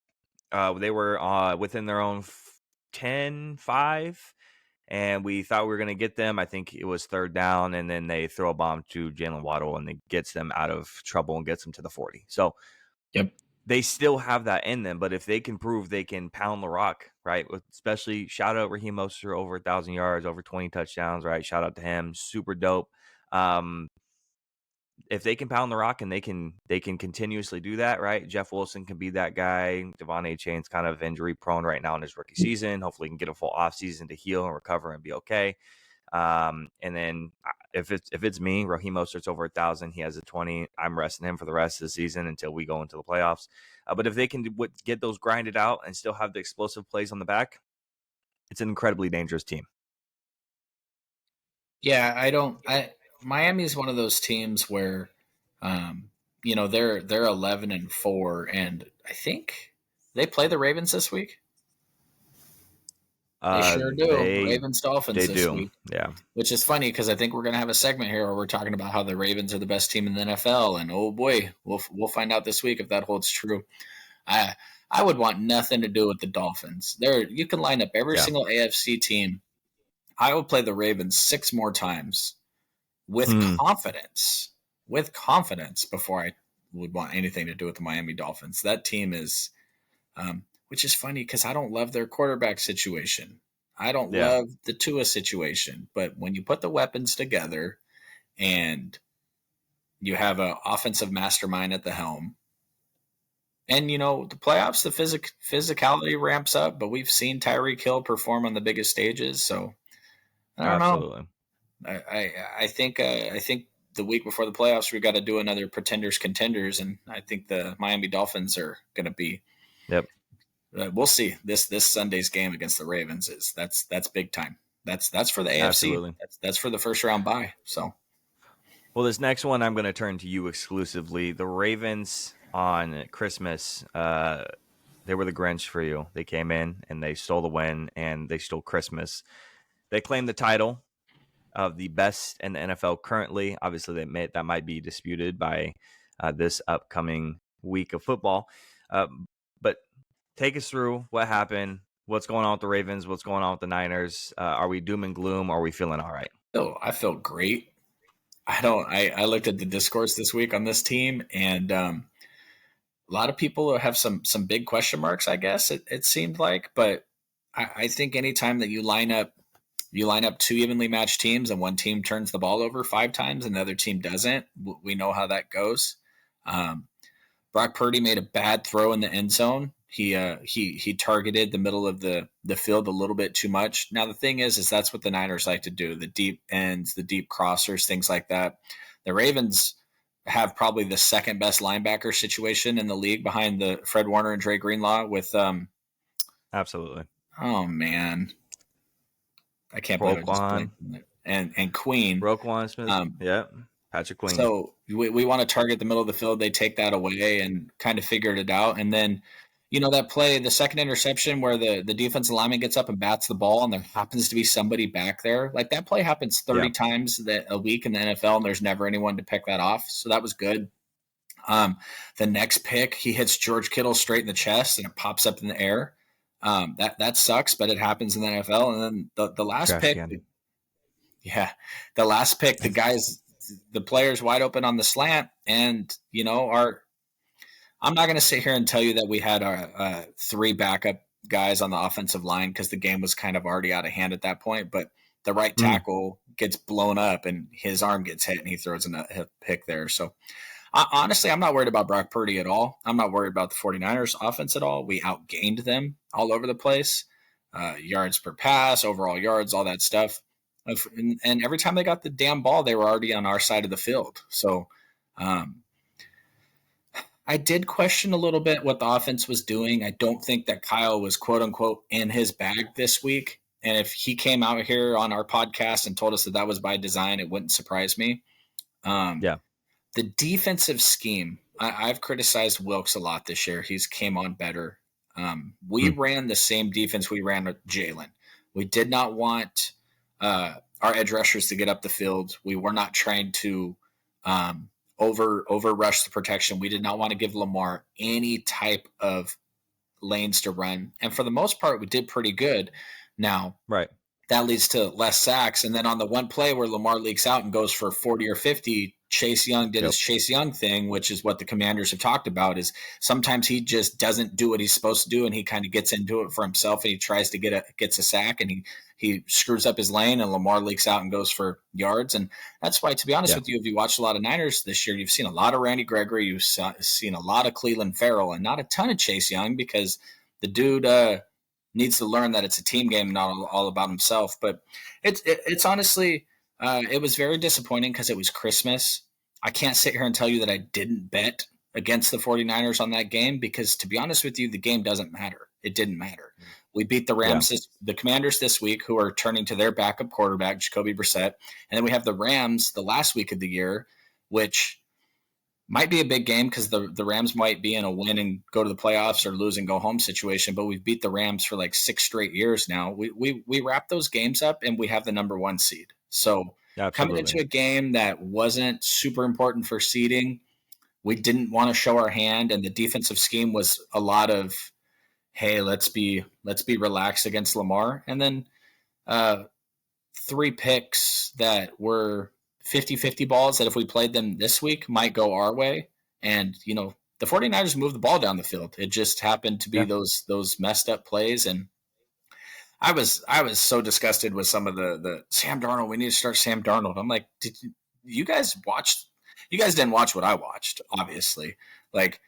They were within their own 10-5, and we thought we were going to get them. I think it was third down, and then they throw a bomb to Jalen Waddle, and it gets them out of trouble and gets them to the 40. So they still have that in them, but if they can prove they can pound the rock, right, especially shout out Raheem Mostert, over 1,000 yards, over 20 touchdowns, right, shout out to him, super dope. If they can pound the rock and they can continuously do that, right? Jeff Wilson can be that guy. Devon Achane's kind of injury prone right now in his rookie season. Hopefully he can get a full offseason to heal and recover and be okay. And then if it's me, Raheem Mostert's over 1,000. He has a 20. I'm resting him for the rest of the season until we go into the playoffs. But if they can get those grinded out and still have the explosive plays on the back, it's an incredibly dangerous team. Yeah, Miami is one of those teams where, they're 11-4, and I think they play the Ravens this week. They sure do. Ravens Dolphins this do. week. Yeah. Which is funny because I think we're going to have a segment here where we're talking about how the Ravens are the best team in the NFL, and oh boy, we'll find out this week if that holds true. I would want nothing to do with the Dolphins. You can line up every single AFC team. I would play the Ravens 6 more times with confidence before I would want anything to do with the Miami Dolphins. That team is, which is funny because I don't love their quarterback situation. I don't love the Tua situation, but when you put the weapons together and you have an offensive mastermind at the helm, and the playoffs, the physicality ramps up, but we've seen Tyreek Hill perform on the biggest stages, so I don't know. I think the week before the playoffs, we've got to do another pretenders contenders, and I think the Miami Dolphins are going to be. Yep. We'll see. This Sunday's game against the Ravens that's big time. That's for the AFC. Absolutely. That's for the first round bye. So, well, this next one I'm going to turn to you exclusively. The Ravens on Christmas, they were the Grinch for you. They came in and they stole the win, and they stole Christmas. They claimed the title of the best in the NFL currently. Obviously, that might be disputed by this upcoming week of football. But take us through what happened, what's going on with the Ravens, what's going on with the Niners. Are we doom and gloom? Or are we feeling all right? Oh, I felt great. I looked at the discourse this week on this team, and a lot of people have some big question marks, I guess it seemed like. But I think anytime that you line up 2 evenly matched teams and one team turns the ball over 5 times and the other team doesn't, we know how that goes. Brock Purdy made a bad throw in the end zone. He targeted the middle of the field a little bit too much. Now, the thing is that's what the Niners like to do, the deep ends, the deep crossers, things like that. The Ravens have probably the second best linebacker situation in the league behind the Fred Warner and Dre Greenlaw with Absolutely. Oh, man. I can't believe I just blanked on it. And Queen. Roquan Smith. Patrick Queen. So we want to target the middle of the field. They take that away and kind of figured it out. And then, that play, the second interception where the defensive lineman gets up and bats the ball and there happens to be somebody back there. Like, that play happens 30 times a week in the NFL, and there's never anyone to pick that off. So that was good. The next pick, he hits George Kittle straight in the chest and it pops up in the air. That sucks, but it happens in the NFL. And then the last pick, the last pick, the player's wide open on the slant, and I'm not going to sit here and tell you that we had our 3 backup guys on the offensive line because the game was kind of already out of hand at that point. But the right tackle gets blown up and his arm gets hit and he throws a pick there. So honestly, I'm not worried about Brock Purdy at all. I'm not worried about the 49ers offense at all. We outgained them all over the place. Yards per pass, overall yards, all that stuff. And every time they got the damn ball, they were already on our side of the field. So I did question a little bit what the offense was doing. I don't think that Kyle was, quote unquote, in his bag this week. And if he came out here on our podcast and told us that was by design, it wouldn't surprise me. The defensive scheme, I've criticized Wilkes a lot this year. He's came on better. We ran the same defense we ran with Jalen. We did not want our edge rushers to get up the field. We were not trying to over rush the protection. We did not want to give Lamar any type of lanes to run. And for the most part, we did pretty good. Now, that leads to less sacks. And then on the one play where Lamar leaks out and goes for 40 or 50, Chase Young did his Chase Young thing, which is what the Commanders have talked about, is sometimes he just doesn't do what he's supposed to do, and he kind of gets into it for himself, and he tries to gets a sack, and he screws up his lane, and Lamar leaks out and goes for yards. And that's why, to be honest with you, if you watched a lot of Niners this year, you've seen a lot of Randy Gregory, you've seen a lot of Cleveland Farrell, and not a ton of Chase Young, because the dude needs to learn that it's a team game, not all about himself. But it's honestly It was very disappointing because it was Christmas. I can't sit here and tell you that I didn't bet against the 49ers on that game because, to be honest with you, the game doesn't matter. It didn't matter. We beat the Yeah, Rams, the Commanders this week, who are turning to their backup quarterback, Jacoby Brissett. And then we have the Rams the last week of the year, which might be a big game because the Rams might be in a win and go to the playoffs or lose and go home situation. But we've beat the Rams for like 6 straight years now. We wrap those games up and we have the number 1 seed. So coming absolutely. into a game that wasn't super important for seeding, we didn't want to show our hand, and the defensive scheme was a lot of, hey, let's be relaxed against Lamar, and then 3 picks that were 50-50 balls that if we played them this week might go our way. And, the 49ers moved the ball down the field. It just happened to be Yeah. those messed up plays. And I was so disgusted with some of the Sam Darnold. We need to start Sam Darnold. I'm like, did you guys watch? You guys didn't watch what I watched, obviously. Like,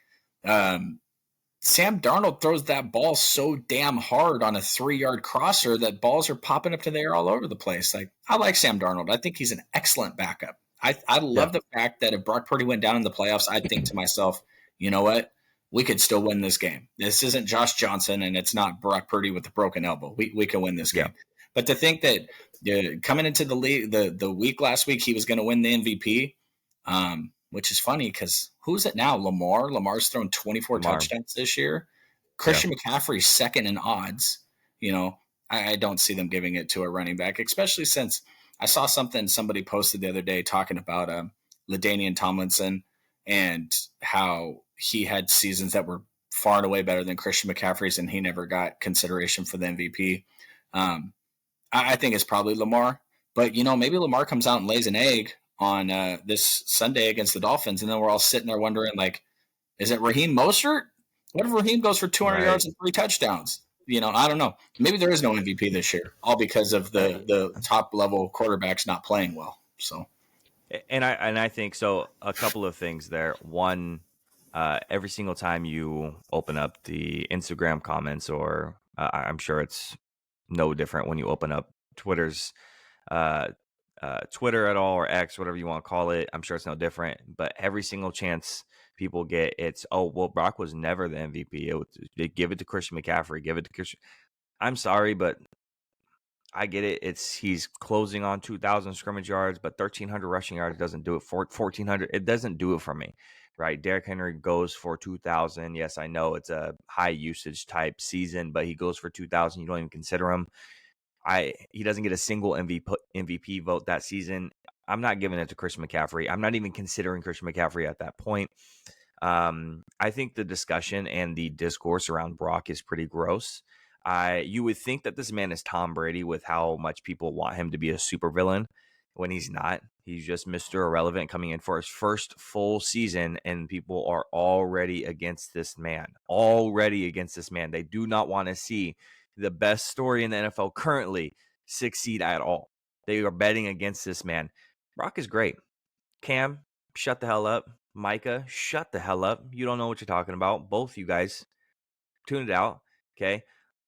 Sam Darnold throws that ball so damn hard on a 3-yard crosser that balls are popping up to the air all over the place. Like, I like Sam Darnold. I think he's an excellent backup. I Yeah. love the fact that if Brock Purdy went down in the playoffs, I'd think to myself, you know what? We could still win this game. This isn't Josh Johnson, and it's not Brock Purdy with a broken elbow. We can win this game. Yeah. But to think that coming into the league, the week last week, he was going to win the MVP, which is funny because who's it now? Lamar. Lamar's thrown 24 touchdowns this year. Christian McCaffrey's second in odds. I don't see them giving it to a running back, especially since I saw somebody posted the other day talking about LaDainian Tomlinson and how he had seasons that were far and away better than Christian McCaffrey's, and he never got consideration for the MVP. I think it's probably Lamar, but maybe Lamar comes out and lays an egg on this Sunday against the Dolphins, and then we're all sitting there wondering, like, is it Raheem Mostert? What if Raheem goes for 200 yards and 3 touchdowns? I don't know. Maybe there is no MVP this year, all because of the top level quarterbacks not playing well. So, And I think so. A couple of things there. One, every single time you open up the Instagram comments, or I'm sure it's no different when you open up Twitter's Twitter at all, or X, whatever you want to call it. I'm sure it's no different. But every single chance people get, it's, oh, well, Brock was never the MVP. They give it to Christian McCaffrey. Give it to Christian. I'm sorry, but I get it. He's closing on 2,000 scrimmage yards, but 1,300 rushing yards doesn't do it. 1,400, it doesn't do it for me, right? Derrick Henry goes for 2,000. Yes, I know it's a high usage type season, but he goes for 2,000. You don't even consider him. He doesn't get a single MVP vote that season. I'm not giving it to Christian McCaffrey. I'm not even considering Christian McCaffrey at that point. I think the discussion and the discourse around Brock is pretty gross. You would think that this man is Tom Brady with how much people want him to be a supervillain when he's not. He's just Mr. Irrelevant coming in for his first full season, and people are already against this man. Already against this man. They do not want to see the best story in the NFL currently succeed at all. They are betting against this man. Brock is great. Cam, shut the hell up. Micah, shut the hell up. You don't know what you're talking about. Both you guys, tune it out. Okay.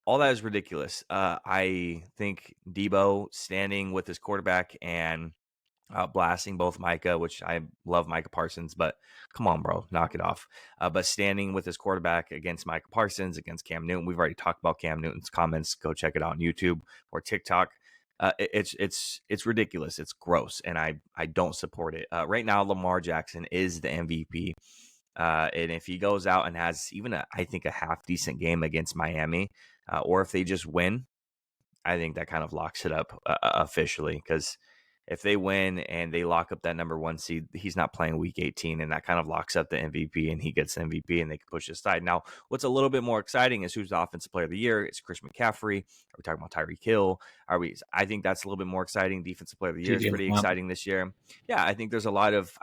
All that is ridiculous. I think Debo standing with his quarterback and blasting both Micah, which I love Micah Parsons, but come on, bro, knock it off. But standing with his quarterback against Micah Parsons, against Cam Newton. We've already talked about Cam Newton's comments. Go check it out on YouTube or TikTok. It's ridiculous. It's gross, and I don't support it. Right now, Lamar Jackson is the MVP. And if he goes out and has even I think a half decent game against Miami, or if they just win, I think that kind of locks it up officially. Because if they win and they lock up that number 1 seed, he's not playing week 18, and that kind of locks up the MVP, and he gets the MVP, and they can push it aside. Now, what's a little bit more exciting is who's the offensive player of the year. It's Chris McCaffrey. Are we talking about Tyreek Hill? I think that's a little bit more exciting. Defensive player of the year is pretty exciting this year. Yeah, I think there's a lot of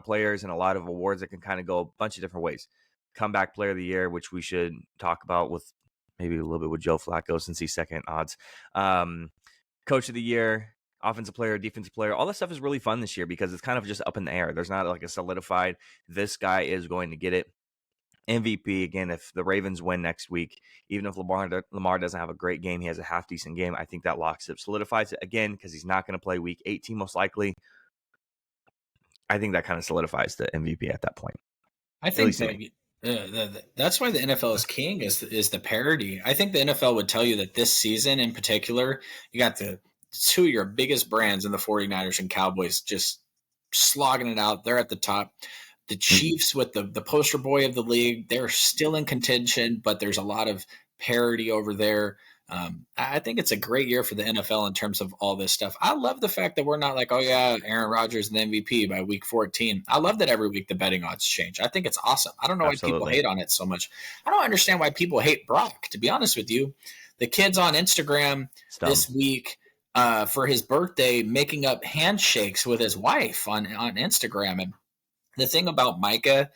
players and a lot of awards that can kind of go a bunch of different ways. Comeback player of the year, which we should talk about with maybe a little bit with Joe Flacco since he's second odds. Coach of the year, offensive player, defensive player, all that stuff is really fun this year because it's kind of just up in the air. There's not like a solidified, this guy is going to get it. MVP, again, if the Ravens win next week, even if Lamar doesn't have a great game, he has a half decent game, I think that locks it, solidifies it again, because he's not going to play week 18 most likely. I think that kind of solidifies the MVP at that point. I think that's why the NFL is king, is the parity. I think the NFL would tell you that this season in particular, you got the two of your biggest brands in the 49ers and Cowboys just slogging it out. They're at the top. The Chiefs, with the poster boy of the league, they're still in contention, but there's a lot of parity over there. I think it's a great year for the NFL in terms of all this stuff. I love the fact that we're not like, oh yeah, Aaron Rodgers is the MVP by week 14. I love that every week the betting odds change. I think it's awesome. I don't know why people hate on it so much. I don't understand why people hate Brock, to be honest with you. The kid's on Instagram this week for his birthday making up handshakes with his wife on Instagram. And the thing about Micah,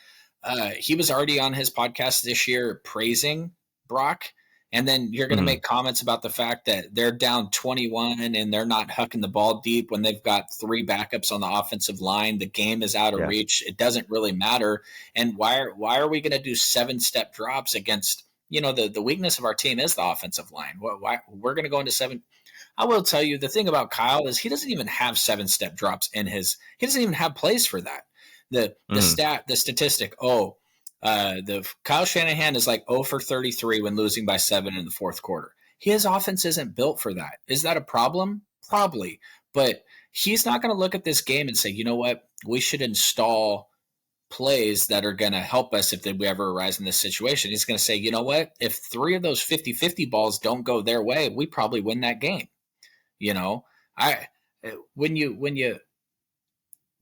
he was already on his podcast this year praising Brock. And then you're going to make comments about the fact that they're down 21 and they're not hucking the ball deep when they've got 3 backups on the offensive line. The game is out of reach. It doesn't really matter. And why are we going to do 7-step drops against, the weakness of our team is the offensive line. Why we're going to go into 7. I will tell you, the thing about Kyle is he doesn't even have 7-step drops he doesn't even have plays for that. The statistic, the Kyle Shanahan is like 0 for 33 when losing by 7 in the fourth quarter. His offense isn't built for that. Is that a problem? Probably. But he's not going to look at this game and say, you know what, we should install plays that are going to help us if we ever arise in this situation. He's going to say, you know what, if 3 of those 50-50 balls don't go their way, we probably win that game.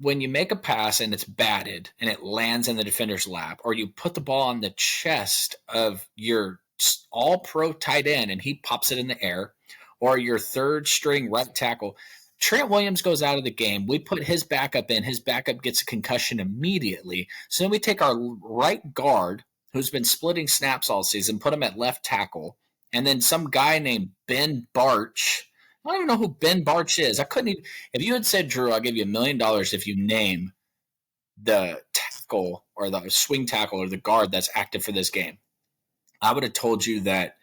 When you make a pass and it's batted and it lands in the defender's lap, or you put the ball on the chest of your all-pro tight end and he pops it in the air, or your third-string right tackle, Trent Williams goes out of the game. We put his backup in. His backup gets a concussion immediately. So then we take our right guard, who's been splitting snaps all season, put him at left tackle, and then some guy named Ben Barch. I don't even know who Ben Barch is. I couldn't even. If you had said, Drew, I'll give you $1 million if you name the tackle or the swing tackle or the guard that's active for this game, I would have told you that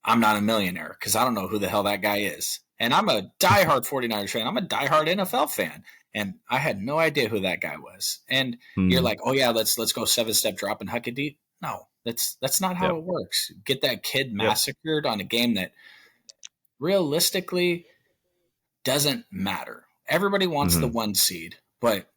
I'm not a millionaire because I don't know who the hell that guy is. And I'm a diehard 49ers fan. I'm a diehard NFL fan. And I had no idea who that guy was. And you're like, oh, yeah, let's go 7-step drop and huck it deep. No, that's not how it works. Get that kid massacred on a game that realistically doesn't matter. Everybody wants the 1 seed, but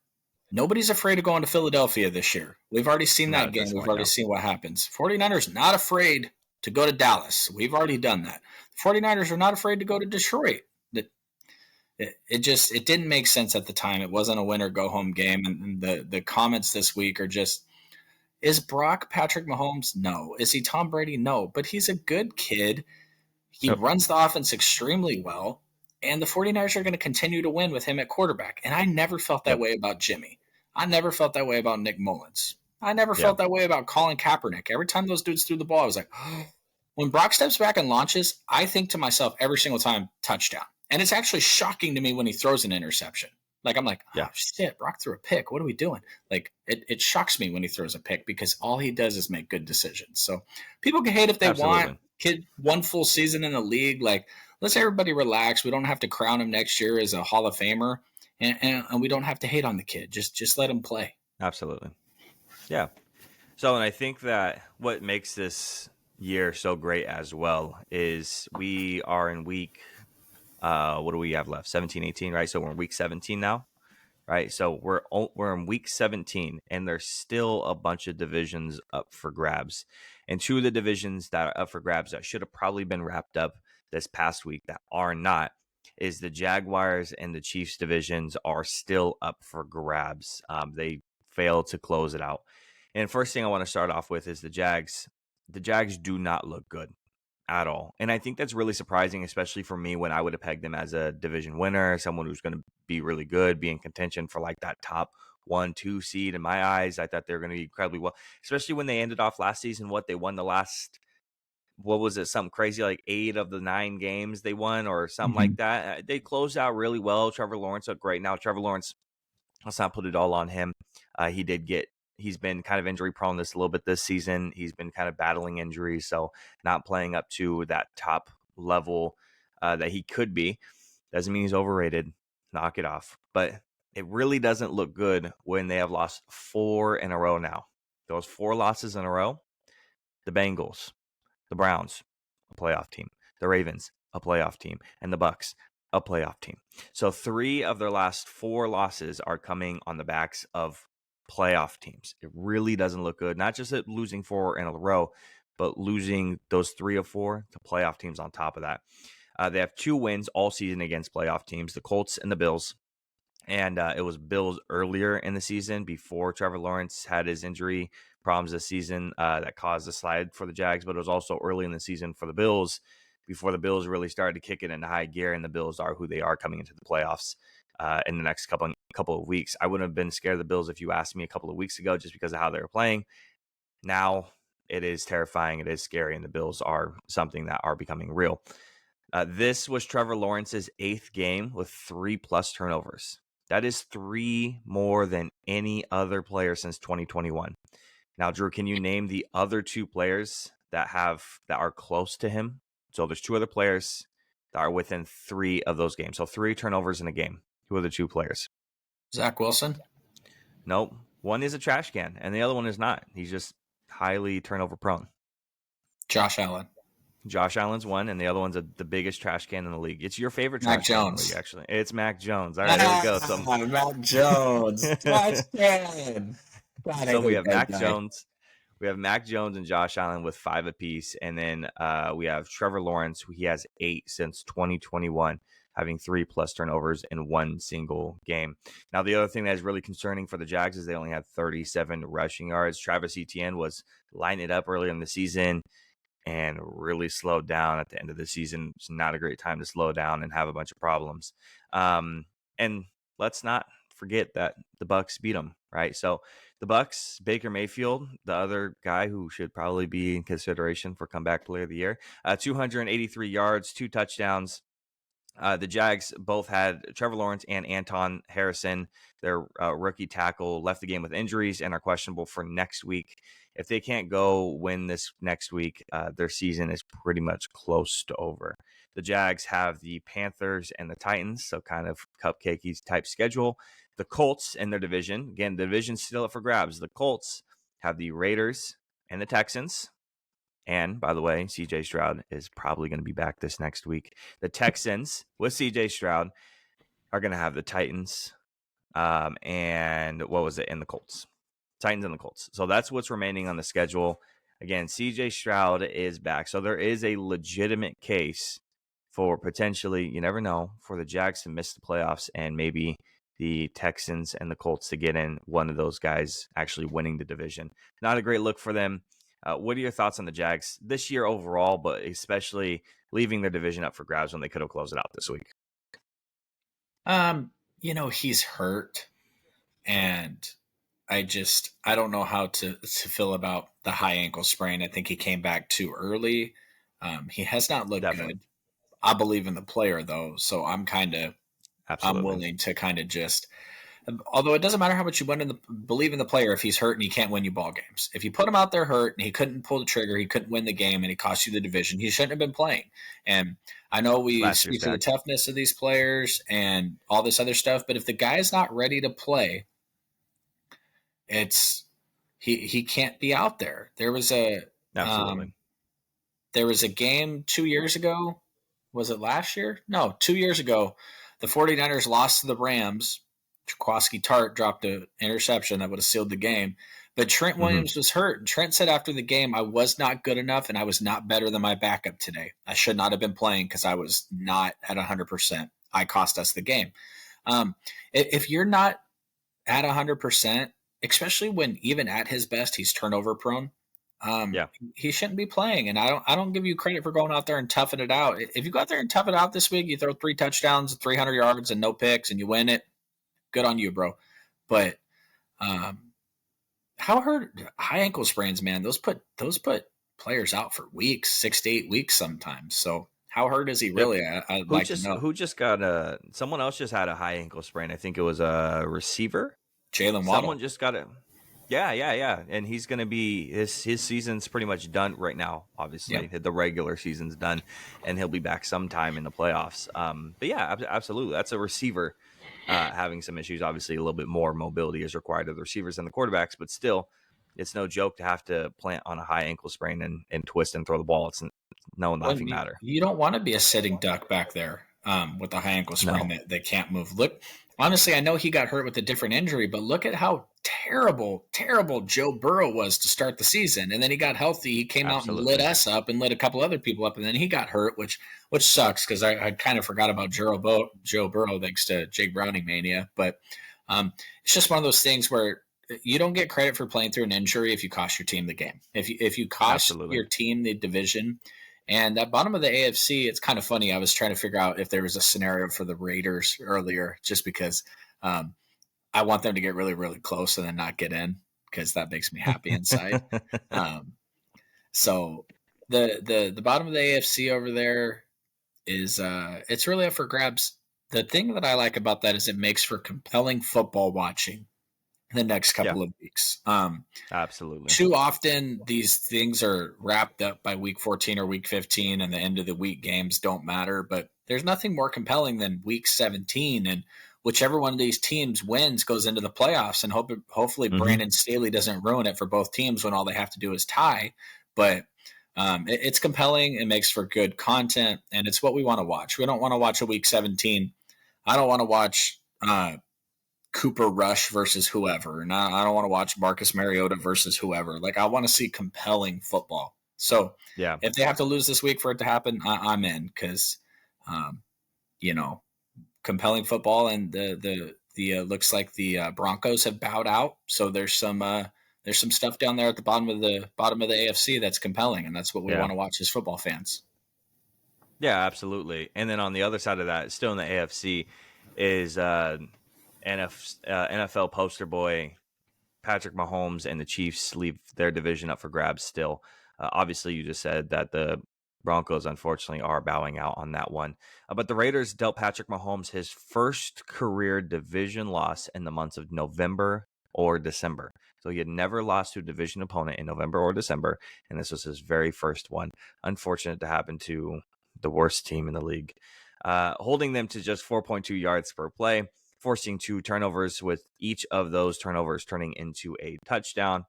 nobody's afraid of going to Philadelphia this year. We've already seen that game. We've already seen what happens. 49ers not afraid to go to Dallas. We've already done that. The 49ers are not afraid to go to Detroit. It didn't make sense at the time. It wasn't a win or go home game. And the comments this week are just, is Brock Patrick Mahomes? No. Is he Tom Brady? No. But he's a good kid. He runs the offense extremely well, and the 49ers are going to continue to win with him at quarterback. And I never felt that way about Jimmy. I never felt that way about Nick Mullins. I never felt that way about Colin Kaepernick. Every time those dudes threw the ball, I was like, oh. When Brock steps back and launches, I think to myself every single time, touchdown. And it's actually shocking to me when he throws an interception. Like, I'm like, oh, shit, Brock threw a pick. What are we doing? Like, it shocks me when he throws a pick because all he does is make good decisions. So people can hate if they want. Kid, 1 full season in the league. Like, let's everybody relax. We don't have to crown him next year as a Hall of Famer. And we don't have to hate on the kid. Just let him play. Absolutely. Yeah. So, and I think that what makes this year so great as well is we are in week, what do we have left? 17, 18, right? So we're in week 17 now, right? So we're in week 17, and there's still a bunch of divisions up for grabs. And 2 of the divisions that are up for grabs that should have probably been wrapped up this past week that are not is the Jaguars and the Chiefs divisions are still up for grabs. They failed to close it out. And first thing I want to start off with is the Jags. The Jags do not look good at all. And I think that's really surprising, especially for me when I would have pegged them as a division winner, someone who's going to be really good, be in contention for like that top 1-2 seed. In my eyes, I thought they were going to be incredibly well, especially when they ended off last season. They won the last, what was it? Something crazy, like 8 of the 9 games they won or something like that. They closed out really well. Trevor Lawrence looked great. Now, Trevor Lawrence, let's not put it all on him. He did get he's been kind of injury prone this a little bit this season. He's been kind of battling injuries, so not playing up to that top level that he could be. Doesn't mean he's overrated. Knock it off. But it really doesn't look good when they have lost 4 in a row now. Those 4 losses in a row, the Bengals, the Browns, a playoff team, the Ravens, a playoff team, and the Bucks, a playoff team. So 3 of their last 4 losses are coming on the backs of playoff teams. It really doesn't look good. Not just at losing 4 in a row, but losing those 3 of 4 to playoff teams on top of that. They have 2 wins all season against playoff teams, the Colts and the Bills. And it was Bills earlier in the season before Trevor Lawrence had his injury problems this season that caused a slide for the Jags. But it was also early in the season for the Bills before the Bills really started to kick it into high gear. And the Bills are who they are coming into the playoffs in the next couple of weeks. I wouldn't have been scared of the Bills if you asked me a couple of weeks ago just because of how they were playing. Now it is terrifying. It is scary. And the Bills are something that are becoming real. This was Trevor Lawrence's 8th game with 3+ turnovers. That is 3 more than any other player since 2021. Now, Drew, can you name the other 2 players that are close to him? So there's 2 other players that are within 3 of those games. So 3 turnovers in a game. Who are the 2 players? Zach Wilson? Nope. One is a trash can, and the other one is not. He's just highly turnover prone. Josh Allen. Josh Allen's one, and the other one's the biggest trash can in the league. It's your favorite Mac trash can in the Jones. league, actually. It's Mac Jones. All right, there we go. So, Mac Jones. Touchdown. So we have Mac Jones. We have Mac Jones and Josh Allen with 5 apiece. And then we have Trevor Lawrence, who he has 8 since 2021, having 3+ turnovers in 1 single game. Now, the other thing that is really concerning for the Jags is they only had 37 rushing yards. Travis Etienne was lining it up earlier in the season and really slowed down at the end of the season. It's not a great time to slow down and have a bunch of problems. And let's not forget that the Bucks beat them, right? So the Bucks, Baker Mayfield, the other guy who should probably be in consideration for comeback player of the year, 283 yards, 2 touchdowns. The Jags both had Trevor Lawrence and Anton Harrison, their rookie tackle, left the game with injuries and are questionable for next week. If they can't go win this next week, their season is pretty much close to over. The Jags have the Panthers and the Titans, so kind of cupcakey type schedule. The Colts in their division, again, the division's still up for grabs. The Colts have the Raiders and the Texans. And by the way, CJ Stroud is probably going to be back this next week. The Texans with CJ Stroud are going to have the Titans and what was it? And the Colts. Titans and the Colts. So that's what's remaining on the schedule. Again, CJ Stroud is back. So there is a legitimate case for potentially, you never know, for the Jags to miss the playoffs and maybe the Texans and the Colts to get in, one of those guys actually winning the division. Not a great look for them. What are your thoughts on the Jags this year overall, but especially leaving their division up for grabs when they could have closed it out this week? He's hurt, and I don't know how to feel about the high ankle sprain. I think he came back too early. He has not looked good. I believe in the player though, so I'm willing to kind of just. Although it doesn't matter how much you believe in the player if he's hurt and he can't win you ball games. If you put him out there hurt and he couldn't pull the trigger, he couldn't win the game, and he cost you the division, he shouldn't have been playing. And I know we speak to the toughness of these players and all this other stuff, but if the guy's not ready to play, he can't be out there. There was a game 2 years ago. Was it last year? No, 2 years ago. The 49ers lost to the Rams. Jaquaski Tart dropped an interception that would have sealed the game. But Trent Williams was hurt. And Trent said after the game, I was not good enough and I was not better than my backup today. I should not have been playing because I was not at 100%. I cost us the game. If you're not at 100%, especially when even at his best, he's turnover prone, he shouldn't be playing. And I don't give you credit for going out there and toughing it out. If you go out there and tough it out this week, you throw 3 touchdowns, 300 yards and no picks and you win it, good on you, bro. But how hurt high ankle sprains, man? Those put players out for weeks, 6 to 8 weeks sometimes. So how hurt is he really? I'd like to know. Who just got someone else just had a high ankle sprain. I think it was a receiver. Jalen Waddle. Someone just got it. Yeah. And he's going to be his season's pretty much done right now. Obviously, Yep. the regular season's done, and he'll be back sometime in the playoffs. But yeah, absolutely, that's a receiver having some issues. Obviously, a little bit more mobility is required of the receivers than the quarterbacks, but still, it's no joke to have to plant on a high ankle sprain and twist and throw the ball. It's no Well, laughing matter. you don't want to be a sitting duck back there with a high ankle sprain No, that can't move. Look, honestly, I know he got hurt with a different injury, but look at how terrible Joe Burrow was to start the season. And then he got healthy. He came out and lit absolutely. us up and lit a couple other people up. And then he got hurt, which sucks because I kind of forgot about Joe Burrow thanks to Jake Browning mania. But it's just one of those things where you don't get credit for playing through an injury if you cost your team the game. If you cost Absolutely. your team the division. And that bottom of the AFC, it's kind of funny. I was trying to figure out if there was a scenario for the Raiders earlier, just because I want them to get really, really close and then not get in, because that makes me happy inside. So the bottom of the AFC over there is it's really up for grabs. The thing that I like about that is it makes for compelling football watching the next Yeah, couple of weeks. absolutely. Too often these things are wrapped up by week 14 or week 15, and the end of the week games don't matter. But there's nothing more compelling than week 17, and whichever one of these teams wins goes into the playoffs. And hopefully Hmm. Brandon Staley doesn't ruin it for both teams when all they have to do is tie. But it's compelling. It makes for good content, and it's what we want to watch. We don't want to watch a week 17. I don't want to watch Cooper Rush versus whoever. And I don't want to watch Marcus Mariota versus whoever. Like, I want to see compelling football. So Yeah. if they have to lose this week for it to happen, I'm in, because, um, you know, compelling football, and the looks like the Broncos have bowed out. So there's some stuff down there at the bottom of the AFC that's compelling, and that's what we Yeah. want to watch as football fans. Yeah, absolutely. And then on the other side of that, still in the AFC, is NFL poster boy Patrick Mahomes and the Chiefs leave their division up for grabs still. Obviously, you just said that the Broncos, unfortunately, are bowing out on that one. But the Raiders dealt Patrick Mahomes his first career division loss in the months of November or December. So he had never lost to a division opponent in November or December, and this was his very first one. Unfortunate to happen to the worst team in the league, holding them to just 4.2 yards per play, forcing 2 turnovers, with each of those turnovers turning into a touchdown.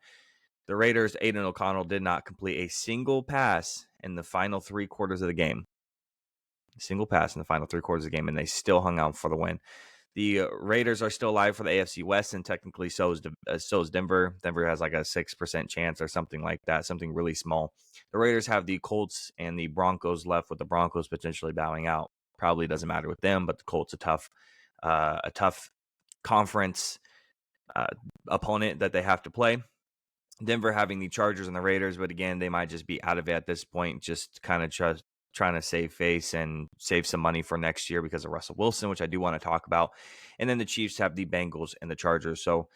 The Raiders, Aiden O'Connell, did not complete a single pass in the final 3 quarters of the game. A single pass in the final 3 quarters of the game, and they still hung out for the win. The Raiders are still alive for the AFC West, and technically so is Denver. Denver has like a 6% chance or something like that, something really small. The Raiders have the Colts and the Broncos left, with the Broncos potentially bowing out. Probably doesn't matter with them, but the Colts a tough conference opponent that they have to play. Denver having the Chargers and the Raiders, but again, they might just be out of it at this point, just kind of trying to save face and save some money for next year because of Russell Wilson, which I do want to talk about. And then the Chiefs have the Bengals and the Chargers. So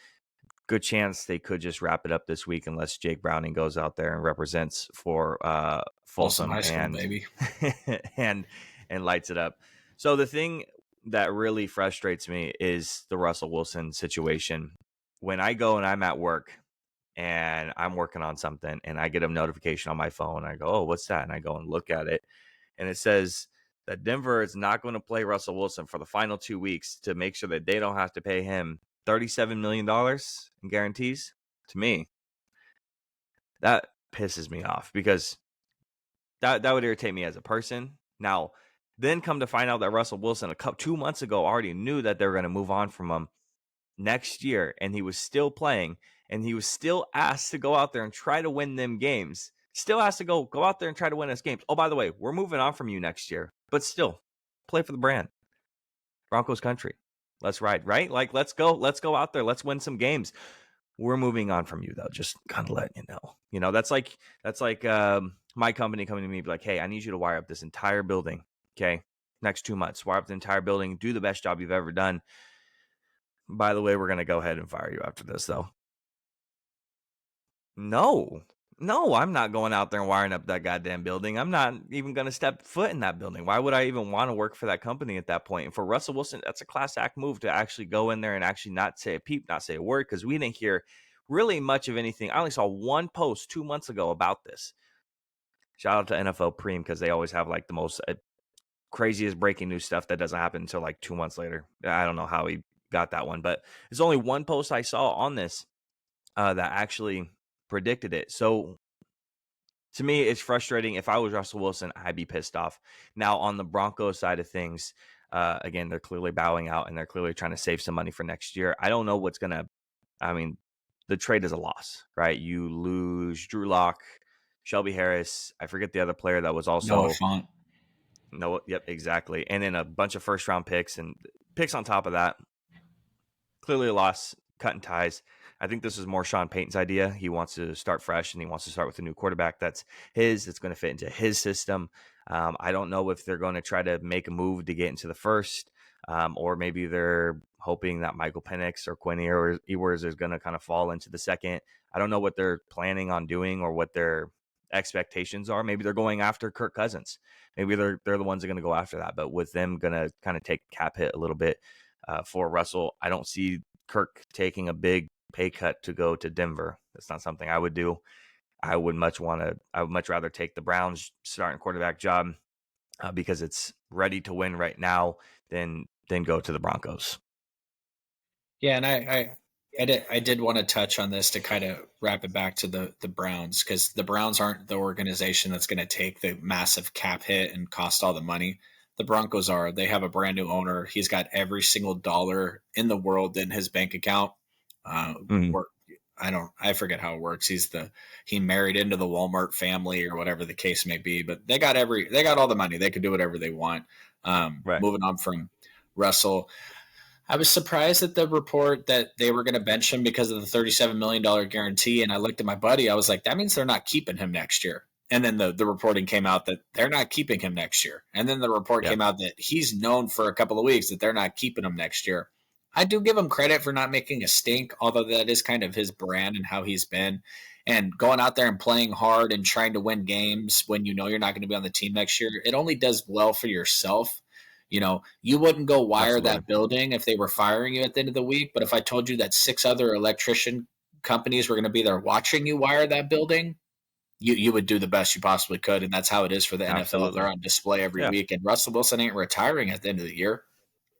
good chance they could just wrap it up this week unless Jake Browning goes out there and represents for Folsom Folsom High School, and baby. and lights it up. So the thing that really frustrates me is the Russell Wilson situation. When I go and I'm at work and I'm working on something and I get a notification on my phone, I go, "Oh, what's that?" And I go and look at it, and it says that Denver is not going to play Russell Wilson for the final 2 weeks to make sure that they don't have to pay him $37 million in guarantees. To me, that pisses me off, because that would irritate me as a person. Now, then come to find out that Russell Wilson 2 months ago already knew that they were going to move on from him next year, and he was still playing, and he was still asked to go out there and try to win them games. Still has to go out there and try to win us games. Oh, by the way, we're moving on from you next year, but still play for the brand. Broncos country. Let's ride, right? Like, let's go out there. Let's win some games. We're moving on from you, though. Just kind of letting you know. That's like my company coming to me and be like, "Hey, I need you to wire up this entire building. Okay, next 2 months, wire up the entire building. Do the best job you've ever done. By the way, we're gonna go ahead and fire you after this, though." No, I'm not going out there and wiring up that goddamn building. I'm not even going to step foot in that building. Why would I even want to work for that company at that point? And for Russell Wilson, that's a class act move to actually go in there and actually not say a peep, not say a word, because we didn't hear really much of anything. I only saw one post 2 months ago about this. Shout out to NFL Preem because they always have like the most craziest breaking news stuff that doesn't happen until like 2 months later. I don't know how he got that one, but there's only one post I saw on this that actually predicted it. So to me, it's frustrating. If I was Russell Wilson, I'd be pissed off. Now, on the Broncos side of things, again, they're clearly bowing out and they're clearly trying to save some money for next year. I don't know what's going to, I mean, the trade is a loss, right? You lose Drew Lock, Shelby Harris. I forget the other player that was Noah also. Font. No, yep, exactly. And then a bunch of first round picks and picks on top of that. Clearly a loss, cutting ties. I think this is more Sean Payton's idea. He wants to start fresh and he wants to start with a new quarterback that's going to fit into his system. I don't know if they're going to try to make a move to get into the first, or maybe they're hoping that Michael Penix or Quinn Ewers is going to kind of fall into the second. I don't know what they're planning on doing or what their expectations are. Maybe they're going after Kirk Cousins. Maybe they're the ones that are going to go after that. But with them going to kind of take a cap hit a little bit for Russell, I don't see Kirk taking a big pay cut to go to Denver. That's not something I would do. I would much rather take the Browns starting quarterback job because it's ready to win right now than go to the Broncos. Yeah, and I did want to touch on this to kind of wrap it back to the Browns, because the Browns aren't the organization that's going to take the massive cap hit and cost all the money. The Broncos are. They have a brand new owner. He's got every single dollar in the world in his bank account. I forget how it works. He married into the Walmart family or whatever the case may be, but they got all the money. They could do whatever they want. Right. Moving on from Russell, I was surprised at the report that they were going to bench him because of the $37 million guarantee. And I looked at my buddy. I was like, that means they're not keeping him next year. And then the reporting came out that they're not keeping him next year. And then the report came out that he's known for a couple of weeks that they're not keeping him next year. I do give him credit for not making a stink, although that is kind of his brand and how he's been. And going out there and playing hard and trying to win games when you know you're not going to be on the team next year, it only does well for yourself. You know, you wouldn't go wire that building if they were firing you at the end of the week. But if I told you that 6 other electrician companies were going to be there watching you wire that building, you would do the best you possibly could. And that's how it is for the NFL. They're on display every week. And Russell Wilson ain't retiring at the end of the year.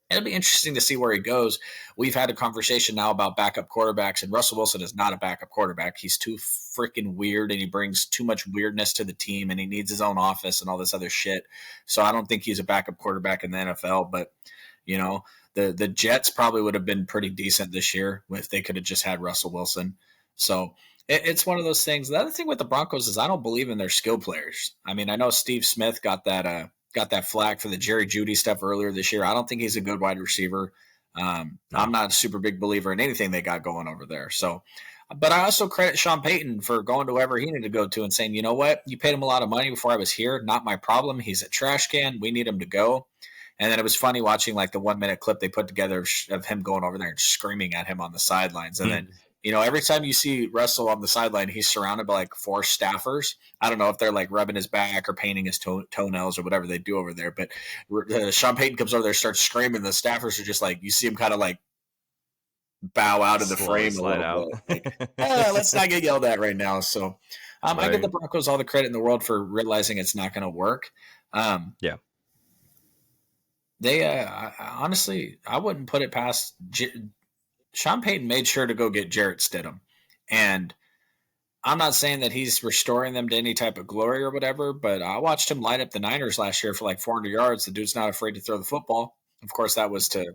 It'll be interesting to see where he goes. We've had a conversation now about backup quarterbacks, and Russell Wilson is not a backup quarterback. He's too freaking weird, and he brings too much weirdness to the team, and he needs his own office and all this other shit. So I don't think he's a backup quarterback in the NFL. But, you know, the Jets probably would have been pretty decent this year if they could have just had Russell Wilson. So it's one of those things. The other thing with the Broncos is I don't believe in their skill players. I mean, I know Steve Smith got that flag for the Jerry Jeudy stuff earlier this year. I don't think he's a good wide receiver. I'm not a super big believer in anything they got going over there. So, but I also credit Sean Payton for going to wherever he needed to go to and saying, you know what, you paid him a lot of money before I was here. Not my problem. He's a trash can. We need him to go. And then it was funny watching like the 1-minute clip they put together of him going over there and screaming at him on the sidelines. And then, you know, every time you see Russell on the sideline, he's surrounded by like 4 staffers. I don't know if they're like rubbing his back or painting his toenails or whatever they do over there. But Sean Payton comes over there, starts screaming. The staffers are just like, you see him kind of like bow out of the frame a little bit. Like, let's not get yelled at right now. So I give the Broncos all the credit in the world for realizing it's not going to work. They honestly, I wouldn't put it past Sean Payton made sure to go get Jarrett Stidham. And I'm not saying that he's restoring them to any type of glory or whatever, but I watched him light up the Niners last year for like 400 yards. The dude's not afraid to throw the football. Of course, that was to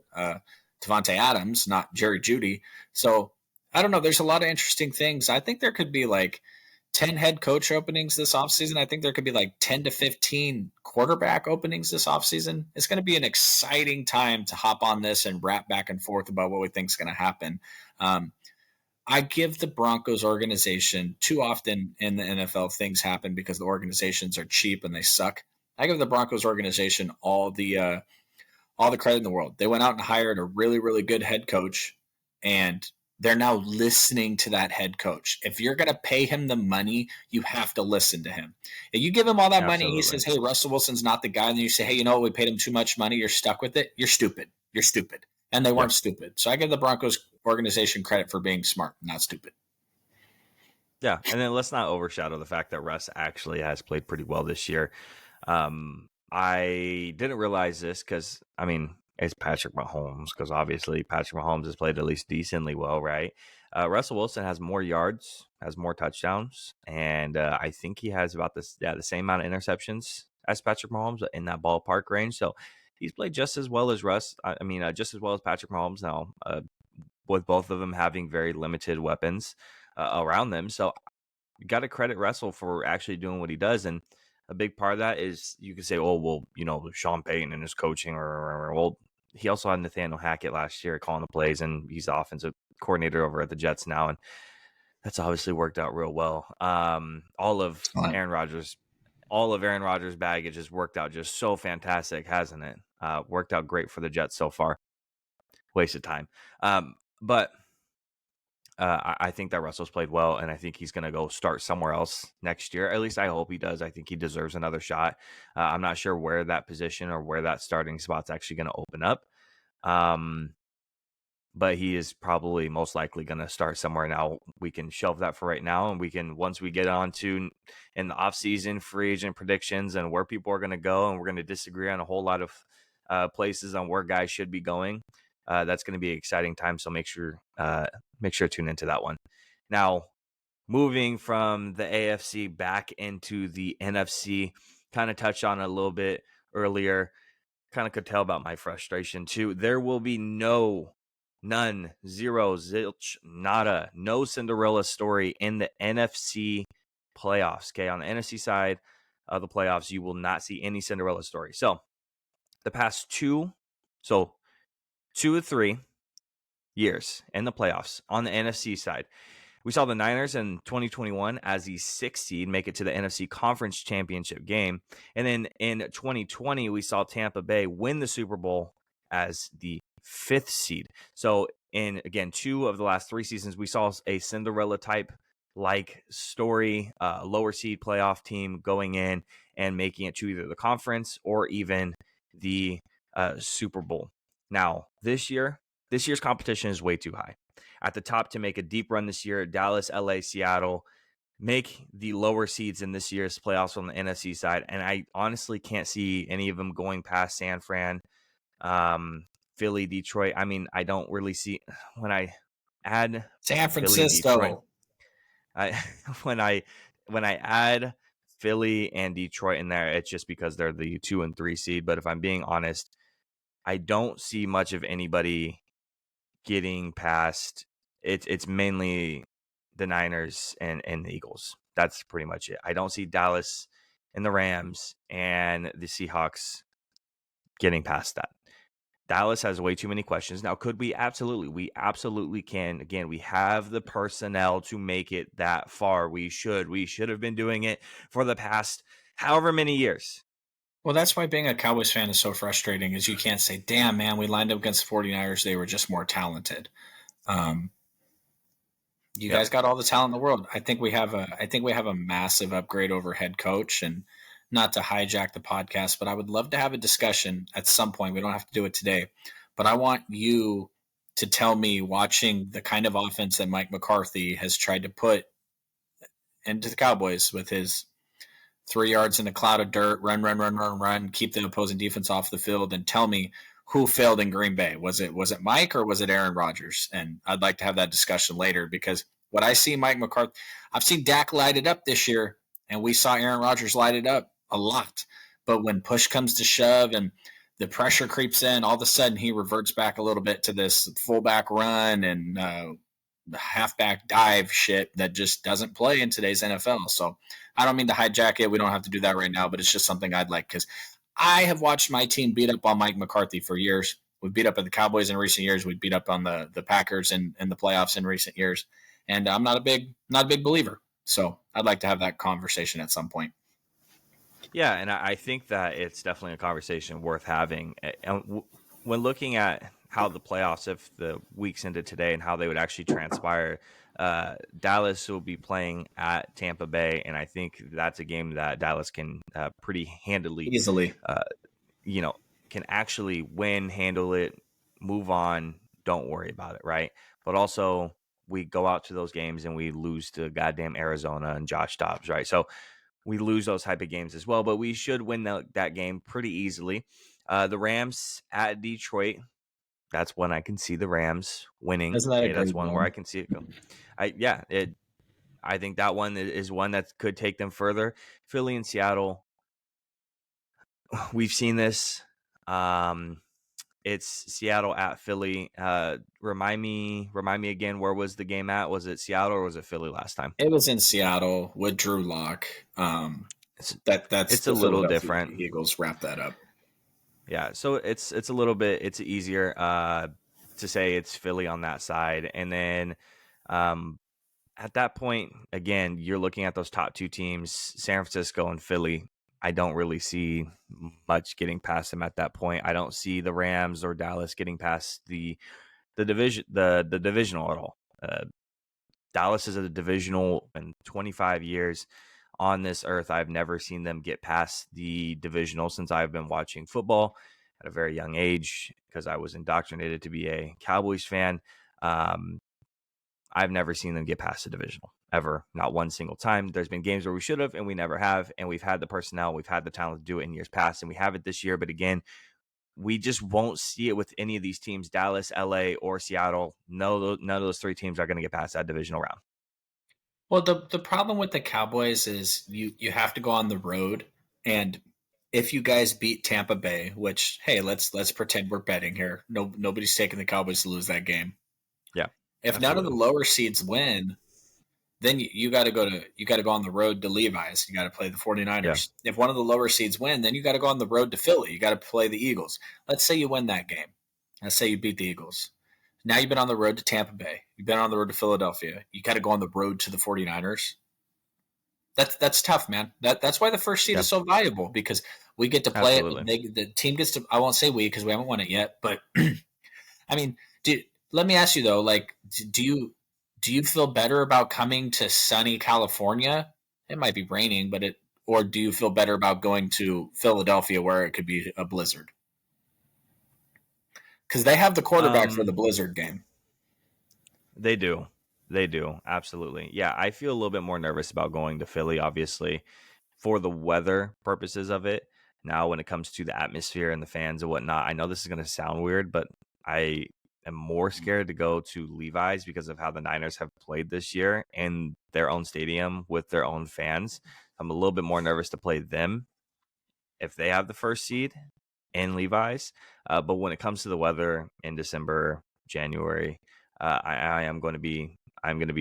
Devontae Adams, not Jerry Jeudy. So I don't know. There's a lot of interesting things. I think there could be like 10 head coach openings this offseason. I think there could be like 10 to 15 quarterback openings this offseason. It's going to be an exciting time to hop on this and rap back and forth about what we think is going to happen. I give the Broncos organization, too often in the NFL, things happen because the organizations are cheap and they suck. I give the Broncos organization all the credit in the world. They went out and hired a really, really good head coach, and they're now listening to that head coach. If you're going to pay him the money, you have to listen to him. If you give him all that money, he says, hey, Russell Wilson's not the guy. And then you say, hey, you know what? We paid him too much money. You're stuck with it. You're stupid. And they weren't stupid. So I give the Broncos organization credit for being smart, not stupid. Yeah, and then let's not overshadow the fact that Russ actually has played pretty well this year. I didn't realize this because, I mean, it's Patrick Mahomes, because obviously Patrick Mahomes has played at least decently well, right? Russell Wilson has more yards, has more touchdowns, and I think he has about the same amount of interceptions as Patrick Mahomes, in that ballpark range. So he's played just as well as Russ. I mean, just as well as Patrick Mahomes now, with both of them having very limited weapons around them. So you got to credit Russell for actually doing what he does. And a big part of that is, you could say, oh, well, Sean Payton and his coaching, or well, he also had Nathaniel Hackett last year calling the plays, and he's the offensive coordinator over at the Jets now. And that's obviously worked out real well. All of Aaron Rodgers' baggage has worked out just so fantastic, hasn't it? Worked out great for the Jets so far. Waste of time. But I think that Russell's played well, and I think he's going to go start somewhere else next year. At least I hope he does. I think he deserves another shot. I'm not sure where that position or where that starting spot's actually going to open up. But he is probably most likely going to start somewhere. Now, we can shelve that for right now, and we can, once we get on to in the offseason free agent predictions and where people are going to go, and we're going to disagree on a whole lot of places on where guys should be going. That's going to be an exciting time, so make sure to tune into that one. Now, moving from the AFC back into the NFC, kind of touched on it a little bit earlier, kind of could tell about my frustration too. There will be none, zero, zilch, nada, no Cinderella story in the NFC playoffs. Okay, on the NFC side of the playoffs, you will not see any Cinderella story. So the past two or three years in the playoffs on the NFC side, we saw the Niners in 2021 as the 6th seed make it to the NFC Conference Championship game. And then in 2020, we saw Tampa Bay win the Super Bowl as the 5th seed. So in, again, 2 of the last 3 seasons, we saw a Cinderella type like story, lower seed playoff team going in and making it to either the conference or even the Super Bowl. Now, this year's competition is way too high. At the top to make a deep run this year, Dallas, LA, Seattle make the lower seeds in this year's playoffs on the NFC side. And I honestly can't see any of them going past San Fran, Philly, Detroit. I mean, I don't really see, when I add San Philly, Detroit, Francisco. when I add Philly and Detroit in there, it's just because they're the 2 and 3 seed. But if I'm being honest, I don't see much of anybody getting past. It's mainly the Niners and the Eagles. That's pretty much it. I don't see Dallas and the Rams and the Seahawks getting past that. Dallas has way too many questions. Now, could we? Absolutely. We absolutely can. Again, we have the personnel to make it that far. We should have been doing it for the past however many years. Well, that's why being a Cowboys fan is so frustrating, is you can't say, damn, man, we lined up against the 49ers. They were just more talented. You guys got all the talent in the world. I think we have a massive upgrade over head coach, and not to hijack the podcast, but I would love to have a discussion at some point. We don't have to do it today, but I want you to tell me, watching the kind of offense that Mike McCarthy has tried to put into the Cowboys with his 3 yards in a cloud of dirt, run, keep the opposing defense off the field, and tell me who failed in Green Bay. Was it Mike or was it Aaron Rodgers? And I'd like to have that discussion later, because what I see Mike McCarthy, I've seen Dak light it up this year, and we saw Aaron Rodgers light it up a lot. But when push comes to shove and the pressure creeps in, all of a sudden he reverts back a little bit to this fullback run and halfback dive shit that just doesn't play in today's NFL. So I don't mean to hijack it. We don't have to do that right now, but it's just something I'd like, because I have watched my team beat up on Mike McCarthy for years. We beat up on the Cowboys in recent years. We beat up on the Packers in the playoffs in recent years. And I'm not a big believer. So I'd like to have that conversation at some point. Yeah, and I think that it's definitely a conversation worth having. And when looking at how the playoffs, if the weeks into today, and how they would actually transpire, Dallas will be playing at Tampa Bay, and I think that's a game that Dallas can pretty handily, easily, can actually win, handle it, move on, don't worry about it, right? But also we go out to those games and we lose to goddamn Arizona and Josh Dobbs, right? So we lose those type of games as well, but we should win that game pretty easily. The Rams at Detroit, that's one I can see the Rams winning. Isn't that a Okay, that's great one where I game? can see it go. I think that one is one that could take them further. Philly and Seattle, we've seen this. It's Seattle at Philly. Remind me again, where was the game at? Was it Seattle or was it Philly last time? It was in Seattle with Drew Lock. That's It's a the little Philadelphia different. Eagles wrap that up. Yeah, so it's a little bit easier to say it's Philly on that side, and then at that point again, you're looking at those top two teams, San Francisco and Philly. I don't really see much getting past them at that point. I don't see the Rams or Dallas getting past the divisional at all. Dallas is a divisional in 25 years on this earth. I've never seen them get past the divisional since I've been watching football at a very young age because I was indoctrinated to be a Cowboys fan. I've never seen them get past the divisional ever, not one single time. There's been games where we should have and we never have, and we've had the personnel, we've had the talent to do it in years past, and we have it this year. But again, we just won't see it with any of these teams, Dallas, LA, or Seattle. No, none of those three teams are going to get past that divisional round. Well, the problem with the Cowboys is you have to go on the road, and if you guys beat Tampa Bay, which hey, let's pretend we're betting here. Nobody's taking the Cowboys to lose that game. Yeah, If none of the absolutely. lower seeds win, then you got to go on the road to Levi's. You got to play the 49ers. Yeah, If one of the lower seeds win, then you got to go on the road to Philly. You got to play the Eagles. Let's say you win that game. Let's say you beat the Eagles. Now you've been on the road to Tampa Bay. You've been on the road to Philadelphia. You got to go on the road to the 49ers. That's tough, man. That's why the first seed yeah, is so valuable, because we get to play it. absolutely. The team gets to. I won't say we because we haven't won it yet, but I mean, let me ask you though. Like, do you feel better about coming to sunny California? It might be raining, or do you feel better about going to Philadelphia where it could be a blizzard? Because they have the quarterback for the Um, blizzard game. they do. They do. Absolutely. Yeah, I feel a little bit more nervous about going to Philly, obviously, for the weather purposes of it. Now, when it comes to the atmosphere and the fans and whatnot, I know this is going to sound weird, but I am more scared to go to Levi's because of how the Niners have played this year in their own stadium with their own fans. I'm a little bit more nervous to play them if they have the first seed in Levi's. But when it comes to the weather in December, January, I am going to be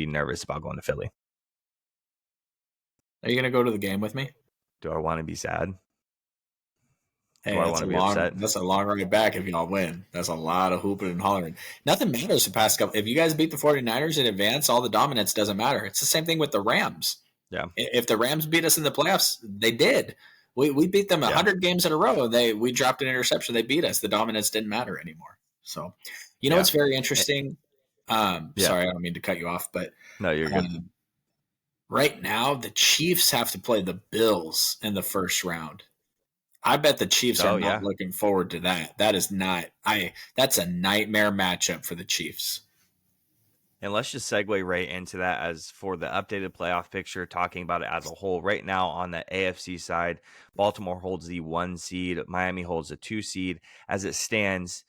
nervous about going to Philly. Are you going to go to the game with me? Do I want to be sad? Do Hey, I want to be upset? that's a long ride back if y'all win. That's a lot of hooping and hollering. Nothing matters the past couple. If you guys beat the 49ers in advance, all the dominance doesn't matter. It's the same thing with the Rams. Yeah, If the Rams beat us in the playoffs, they did. We beat them yeah, 100 games in a row. We dropped an interception. They beat us. The dominance didn't matter anymore. So, yeah, what's very Eh, interesting? yeah. Sorry, I don't mean to cut you off, but No, you're good. um, right now the Chiefs have to play the Bills in the first round. I bet the Chiefs are Oh not yeah. looking forward to that. That is not. That's a nightmare matchup for the Chiefs. And let's just segue right into that as for the updated playoff picture, talking about it as a whole. Right now on the AFC side, Baltimore holds the 1 seed, Miami holds the 2 seed. As it stands,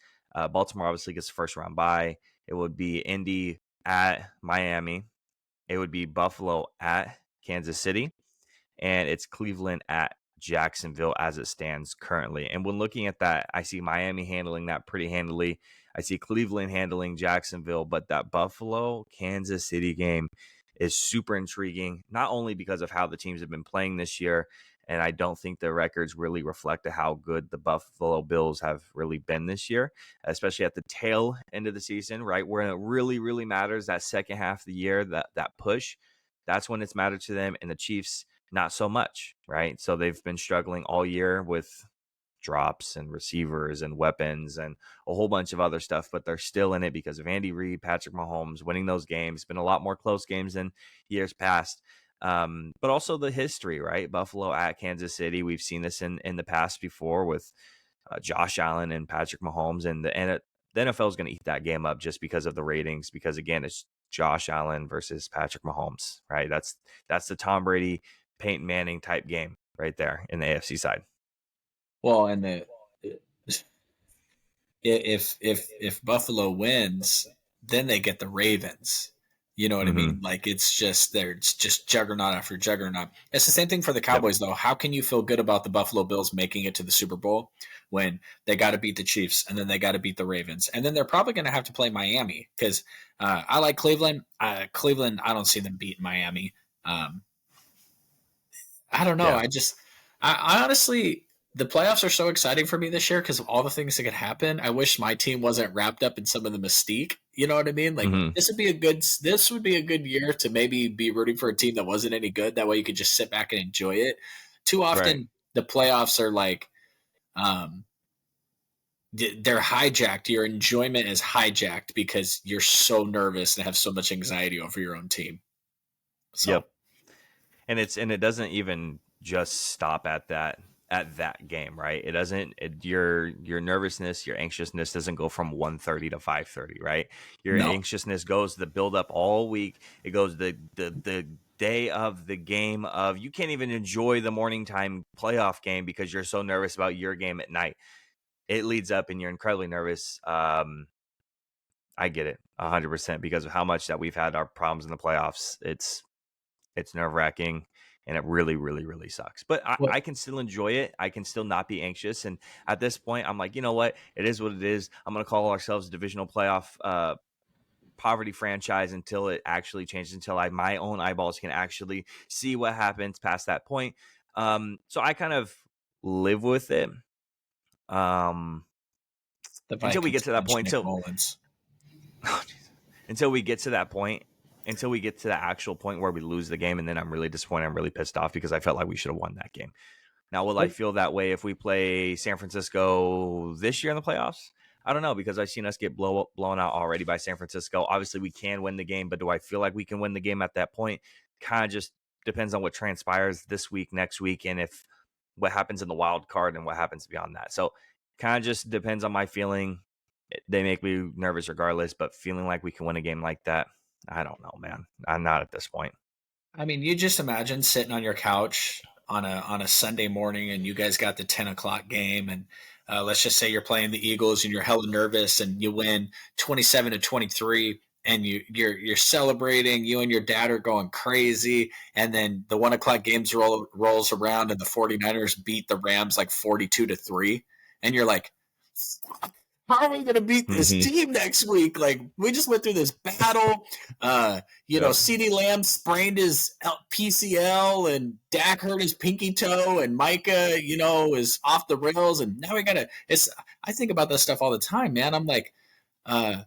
Baltimore obviously gets the first round bye. It would be Indy at Miami. It would be Buffalo at Kansas City. And it's Cleveland at Jacksonville as it stands currently. And when looking at that, I see Miami handling that pretty handily. I see Cleveland handling Jacksonville, but that Buffalo Kansas City game is super intriguing, not only because of how the teams have been playing this year, and I don't think the records really reflect how good the Buffalo Bills have really been this year, especially at the tail end of the season, right? Where it really, really matters, that second half of the year, that push, that's when it's mattered to them. And the Chiefs, not so much, right? So they've been struggling all year with drops and receivers and weapons and a whole bunch of other stuff, but they're still in it because of Andy Reid, Patrick Mahomes winning those games. Been a lot more close games than years past. But also the history, right? Buffalo at Kansas City. We've seen this in the past before with Josh Allen and Patrick Mahomes, and the NFL is going to eat that game up just because of the ratings. Because again, it's Josh Allen versus Patrick Mahomes, right? That's the Tom Brady, Peyton Manning type game right there in the AFC side. Well, and if Buffalo wins, then they get the Ravens. You know what I mean? Like it's just juggernaut after juggernaut. It's the same thing for the Cowboys, though. How can you feel good about the Buffalo Bills making it to the Super Bowl when they got to beat the Chiefs and then they got to beat the Ravens and then they're probably going to have to play Miami because I like Cleveland. Cleveland, I don't see them beat Miami. I don't know. Yeah. I honestly, the playoffs are so exciting for me this year because of all the things that could happen. I wish my team wasn't wrapped up in some of the mystique. You know what I mean? Like this would be a good year to maybe be rooting for a team that wasn't any good. That way you could just sit back and enjoy it. Too often the playoffs are like, they're hijacked. Your enjoyment is hijacked because you're so nervous and have so much anxiety over your own team. So. Yep. And it doesn't even just stop at that game, right? It doesn't. Your nervousness, your anxiousness doesn't go from 1:30 to 5:30, right? Your anxiousness goes the build up all week. It goes the day of the game of you can't even enjoy the morning time playoff game because you're so nervous about your game at night. It leads up and you're incredibly nervous. I get it 100% because of how much that we've had our problems in the playoffs. It's nerve-wracking and it really, really, really sucks. But I can still enjoy it. I can still not be anxious. And at this point, I'm like, you know what? It is what it is. I'm going to call ourselves a divisional playoff poverty franchise until it actually changes, until my own eyeballs can actually see what happens past that point. So I kind of live with it. Until we get to that point. Until we get to that point, until we get to the actual point where we lose the game, and then I'm really disappointed. I'm really pissed off because I felt like we should have won that game. Now, will I feel that way if we play San Francisco this year in the playoffs? I don't know, because I've seen us get blown out already by San Francisco. Obviously, we can win the game, but do I feel like we can win the game at that point? Kind of just depends on what transpires this week, next week, and if what happens in the wild card and what happens beyond that. So kind of just depends on my feeling. They make me nervous regardless, but feeling like we can win a game like that, I don't know, man. I'm not at this point. I mean, you just imagine sitting on your couch on a Sunday morning and you guys got the 10 o'clock game and let's just say you're playing the Eagles and you're hella nervous and you win 27-23 and you're celebrating. You and your dad are going crazy. And then the 1 o'clock games rolls around and the 49ers beat the Rams like 42-3. And you're like, how are we going to beat this team next week? Like, we just went through this battle. CeeDee Lamb sprained his PCL and Dak hurt his pinky toe and Micah, is off the rails. And now we got to – I think about this stuff all the time, man. I'm like, and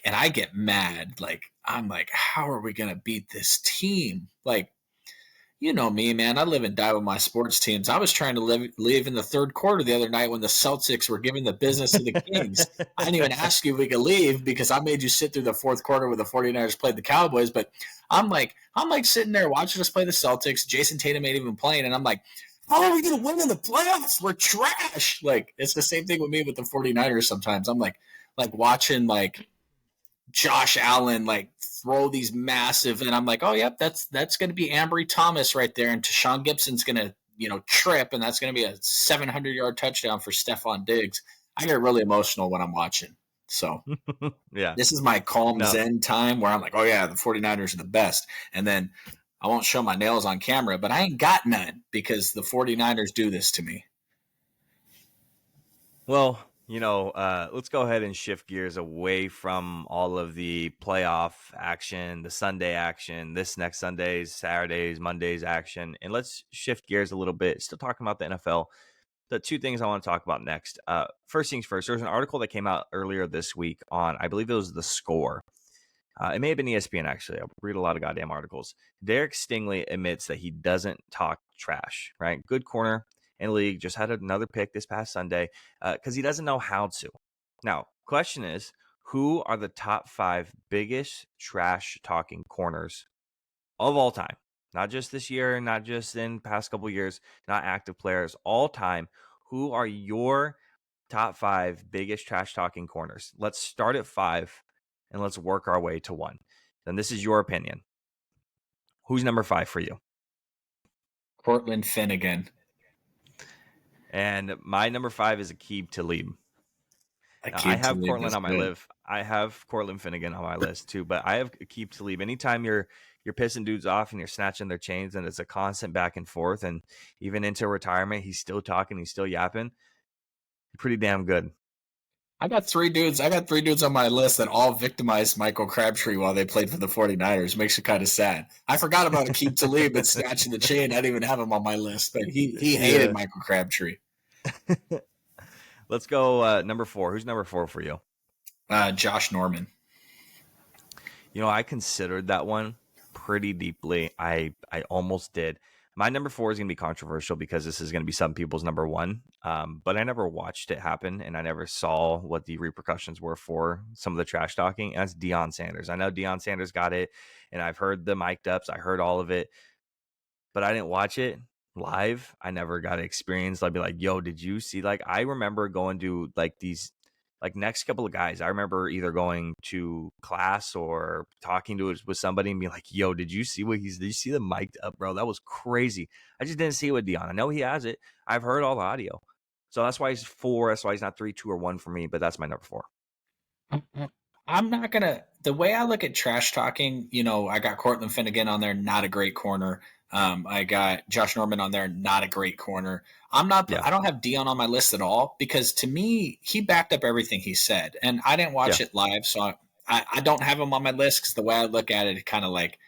I get mad. Like, I'm like, how are we going to beat this team? Like, you know me, man. I live and die with my sports teams. I was trying to leave in the third quarter the other night when the Celtics were giving the business to the Kings. I didn't even ask you if we could leave because I made you sit through the fourth quarter where the 49ers played the Cowboys. But I'm like sitting there watching us play the Celtics. Jason Tatum ain't even playing. And I'm like, how are we going to win in the playoffs? We're trash. Like, it's the same thing with me with the 49ers sometimes. I'm like watching like Josh Allen throw these massive, and I'm like, oh yep, that's going to be Ambry Thomas right there, and Tashawn Gibson's going to trip, and that's going to be a 700-yard touchdown for Stephon Diggs. I get really emotional when I'm watching. So yeah, this is my calm zen time where I'm like, oh yeah, the 49ers are the best, and then I won't show my nails on camera, but I ain't got none because the 49ers do this to me. Well, let's go ahead and shift gears away from all of the playoff action, the Sunday action, this next Sunday's, Saturdays, Mondays action, and let's shift gears a little bit. Still talking about the NFL. The two things I want to talk about next. First things first, there's an article that came out earlier this week on, I believe it was The Score. It may have been ESPN, actually. I read a lot of goddamn articles. Derek Stingley admits that he doesn't talk trash, right? Good corner in the league, just had another pick this past Sunday because he doesn't know how to. Now, question is, who are the top 5 biggest trash-talking corners of all time? Not just this year, not just in past couple years, not active players, all time. Who are your top 5 biggest trash-talking corners? Let's start at 5 and let's work our way to 1. Then this is your opinion. Who's number 5 for you? Cortland Finnegan. And my number 5 is Aqib Talib. Now, I have Cortland on my list. I have Cortland Finnegan on my list too, but I have Aqib Talib. Anytime you're pissing dudes off and you're snatching their chains, and it's a constant back and forth, and even into retirement, he's still talking, he's still yapping. Pretty damn good. I got 3 dudes on my list that all victimized Michael Crabtree while they played for the 49ers. Makes you kind of sad. I forgot about Aqib Talib and snatching the chain. I didn't even have him on my list, but he hated Michael Crabtree. Let's go number 4. Who's number 4 for you? Josh Norman. I considered that one pretty deeply. I almost did. My number 4 is going to be controversial because this is going to be some people's number 1. But I never watched it happen, and I never saw what the repercussions were for some of the trash talking. And that's Deion Sanders. I know Deion Sanders got it, and I've heard the mic'd ups. I heard all of it, but I didn't watch it live. I never got to experience. I'd be like, yo, did you see? Like, I remember going to these next couple of guys. I remember either going to class or talking to it with somebody and being like, yo, did you see did you see the mic'd up, bro? That was crazy. I just didn't see it with Deion. I know he has it. I've heard all the audio. So that's why he's 4. That's why he's not 3, 2, or 1 for me, but that's my number 4. I'm not going to, the way I look at trash talking, I got Cortland Finnegan on there, not a great corner. I got Josh Norman on there, not a great corner. I don't have Deion on my list at all because to me, he backed up everything he said. And I didn't watch it live, so I don't have him on my list because the way I look at it, kind of like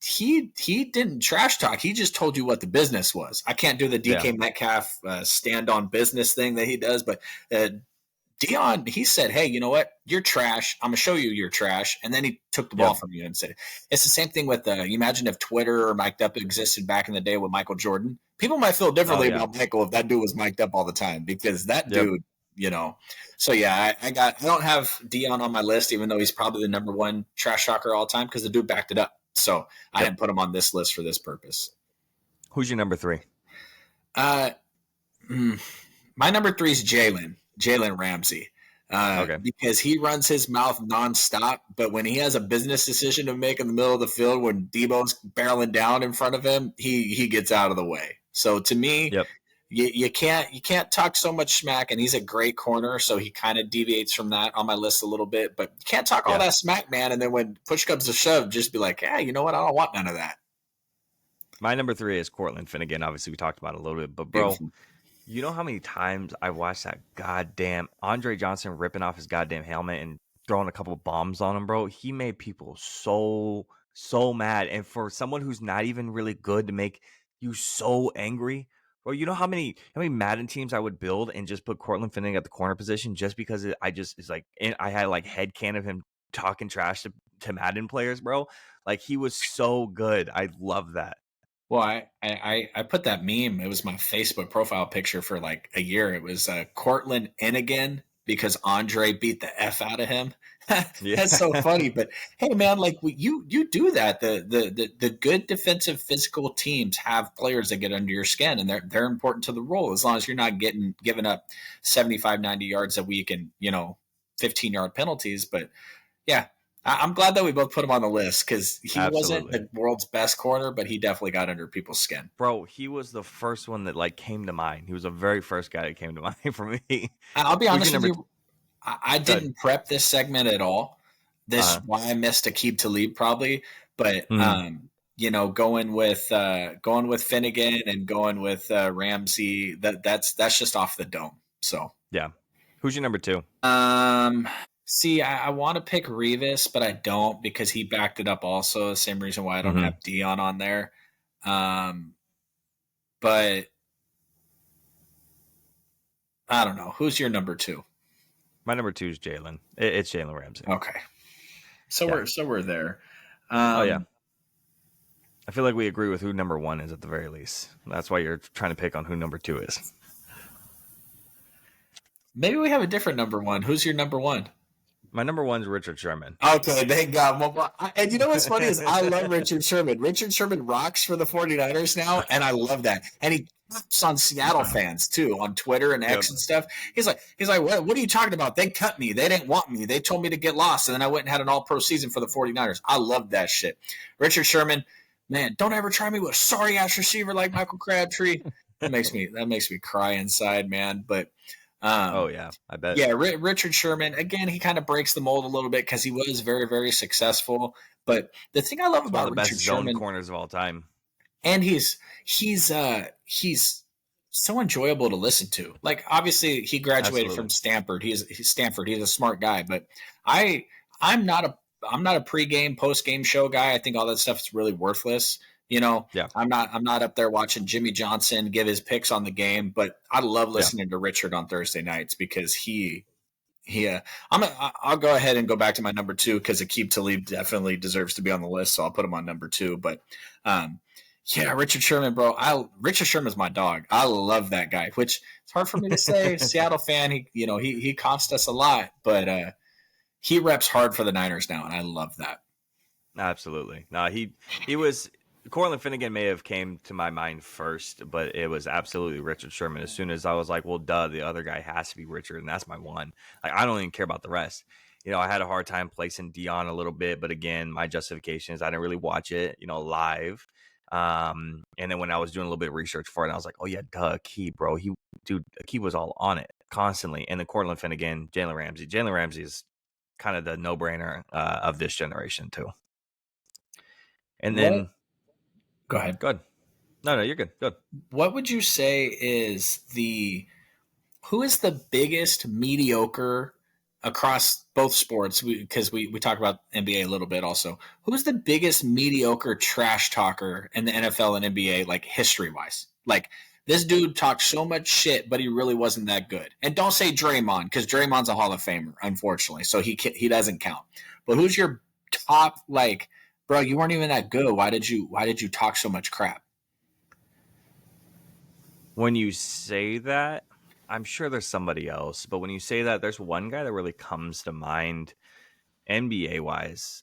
he didn't trash talk. He just told you what the business was. I can't do the DK Metcalf stand on business thing that he does, but Deion, he said, hey, you know what? You're trash. I'm going to show you you're trash. And then he took the ball from you and said, it's the same thing with, you imagine if Twitter or mic'd up existed back in the day with Michael Jordan. People might feel differently about Michael if that dude was mic'd up all the time because that dude, So, I don't have Deion on my list, even though he's probably the number 1 trash talker all time because the dude backed it up. So I didn't put him on this list for this purpose. Who's your number 3? My number 3 is Jalen Ramsey, because he runs his mouth nonstop. But when he has a business decision to make in the middle of the field, when Debo's barreling down in front of him, he gets out of the way. So to me, you can't talk so much smack, and he's a great corner, so he kind of deviates from that on my list a little bit. But you can't talk all that smack, man. And then when push comes to shove, just be like, hey, you know what? I don't want none of that. My number 3 is Cortland Finnegan. Obviously, we talked about it a little bit, but bro. You know how many times I watched that goddamn Andre Johnson ripping off his goddamn helmet and throwing a couple of bombs on him, bro? He made people so mad. And for someone who's not even really good to make you so angry, bro, you know how many Madden teams I would build and just put Cortland Finnegan at the corner position just because I had headcanon of him talking trash to Madden players, bro. Like, he was so good. I love that. Well, I put that meme. It was my Facebook profile picture for like a year. It was Cortland Finnegan because Andre beat the F out of him. That's so funny. But hey, man, like you do that. The good defensive physical teams have players that get under your skin, and they're important to the role as long as you're not giving up 75, 90 yards a week and 15-yard penalties. But yeah. I'm glad that we both put him on the list because he wasn't the world's best corner, but he definitely got under people's skin. Bro, he was the first one that came to mind. He was the very first guy that came to mind for me. I'll be honest with you. I didn't prep this segment at all. This is why I missed Aqib Talib probably, but going with Finnegan and going with Ramsey, that's just off the dome. So yeah, who's your number 2? See, I want to pick Revis, but I don't because he backed it up also. The same reason why I don't have Deion on there. But I don't know. Who's your number 2? My number 2 is Jalen. It's Jalen Ramsey. Okay. So we're there. I feel like we agree with who number 1 is at the very least. That's why you're trying to pick on who number 2 is. Maybe we have a different number 1. Who's your number 1? My number 1 is Richard Sherman. Okay, thank God. And you know what's funny is I love Richard Sherman. Richard Sherman rocks for the 49ers now, and I love that. And on Seattle fans too on Twitter and X and stuff. He's like, what are you talking about? They cut me. They didn't want me. They told me to get lost, and then I went and had an all-pro season for the 49ers. I love that shit. Richard Sherman, man, don't ever try me with a sorry ass receiver like Michael Crabtree. That makes me cry inside, man. But oh yeah, I bet. Yeah, Richard Sherman, again, he kind of breaks the mold a little bit because he was very, very successful. But the thing I love It's about one of the Richard best zone Sherman, corners of all time. and he's so enjoyable to listen to. Like, obviously, he graduated from Stanford. He's Stanford. He's a smart guy. But I'm not a pregame, postgame show guy. I think all that stuff is really worthless. You know, Yeah. I'm not up there watching Jimmy Johnson give his picks on the game, but I love listening to Richard on Thursday nights because I'll go ahead and go back to my number 2 because Aqib Talib definitely deserves to be on the list, so I'll put him on number 2. But yeah, Richard Sherman, bro. Richard Sherman's my dog. I love that guy, which it's hard for me to say. Seattle fan, he cost us a lot, but he reps hard for the Niners now, and I love that. Absolutely. No, he was. Cortland Finnegan may have came to my mind first, but it was absolutely Richard Sherman. As soon as I was like, well, duh, the other guy has to be Richard, and that's my one. Like, I don't even care about the rest. You know, I had a hard time placing Dion a little bit, but again, my justification is I didn't really watch it, live. And then when I was doing a little bit of research for it, I was like, oh yeah, duh, Aqib, bro. Aqib was all on it constantly. And then Cortland Finnegan, Jalen Ramsey. Jalen Ramsey is kind of the no-brainer of this generation too. And then go ahead. No, you're good. Good. What would you say is who is the biggest mediocre across both sports? Because we talk about NBA a little bit also. Who's the biggest mediocre trash talker in the NFL and NBA, like history wise? Like, this dude talked so much shit, but he really wasn't that good. And don't say Draymond, because Draymond's a Hall of Famer, unfortunately, so he doesn't count. But who's your top, like, bro, you weren't even that good. Why did you talk so much crap? When you say that, I'm sure there's somebody else, but when you say that, there's one guy that really comes to mind NBA wise.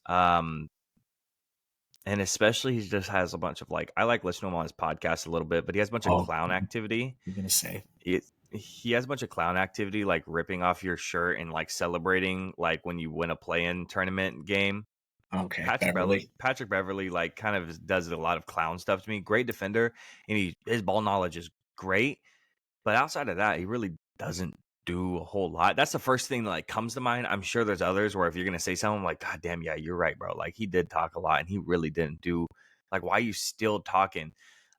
And especially he just has a bunch of I like listening to him on his podcast a little bit, but he has a bunch of clown activity. You're going to say he has a bunch of clown activity, like ripping off your shirt and like celebrating, like when you win a play-in tournament game. Okay. Patrick Beverly like kind of does a lot of clown stuff to me. Great defender, and his ball knowledge is great, but outside of that, he really doesn't do a whole lot. That's the first thing that like comes to mind. I'm sure there's others where if you're gonna say something, I'm like, God damn, yeah, you're right, bro. Like, he did talk a lot, and he really didn't do. Like, why are you still talking?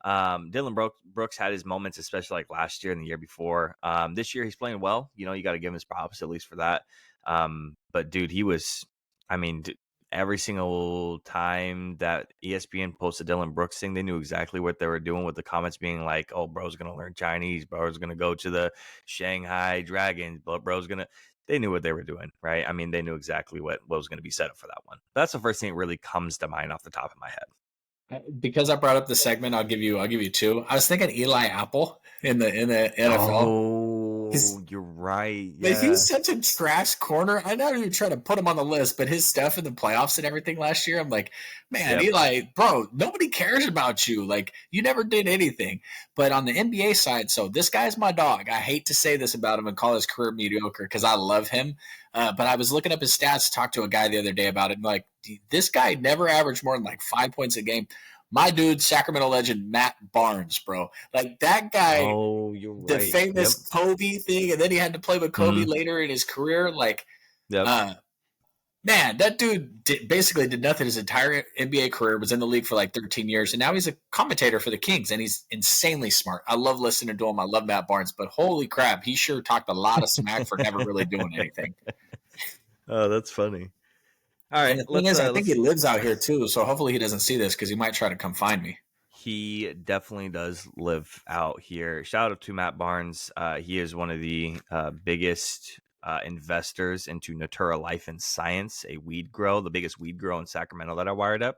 Dylan Brooks had his moments, especially like last year and the year before. This year he's playing well. You got to give him his props at least for that. But dude, he was. I mean, every single time that ESPN posted Dylan Brooks thing, they knew exactly what they were doing, with the comments being like, oh, bro's going to learn Chinese. Bro's going to go to the Shanghai Dragons. Bro's going to... They knew what they were doing, right? I mean, they knew exactly what was going to be set up for that one. That's the first thing that really comes to mind off the top of my head. Because I brought up the segment, I'll give you 2. I was thinking Eli Apple in the NFL. Oh, you're right. Yeah. Like, he's such a trash corner. I know you're trying to put him on the list, but his stuff in the playoffs and everything last year, I'm like, man, Eli, bro, nobody cares about you. Like, you never did anything. But on the NBA side, so this guy's my dog. I hate to say this about him and call his career mediocre because I love him. But I was looking up his stats, talked to a guy the other day about it. And like, this guy never averaged more than like 5 points a game. My dude, Sacramento legend Matt Barnes, bro. Like, that guy, you're right. The famous Kobe thing, and then he had to play with Kobe later in his career. Like, man, that dude basically did nothing his entire NBA career, was in the league for like 13 years, and now he's a commentator for the Kings, and he's insanely smart. I love listening to him. I love Matt Barnes, but holy crap, he sure talked a lot of smack for never really doing anything. Oh, that's funny. All right. And the thing is, I think he lives out here too, so hopefully he doesn't see this because he might try to come find me. He definitely does live out here. Shout out to Matt Barnes. He is one of the biggest investors into Natura Life and Science, a weed grow, the biggest weed grow in Sacramento that I wired up.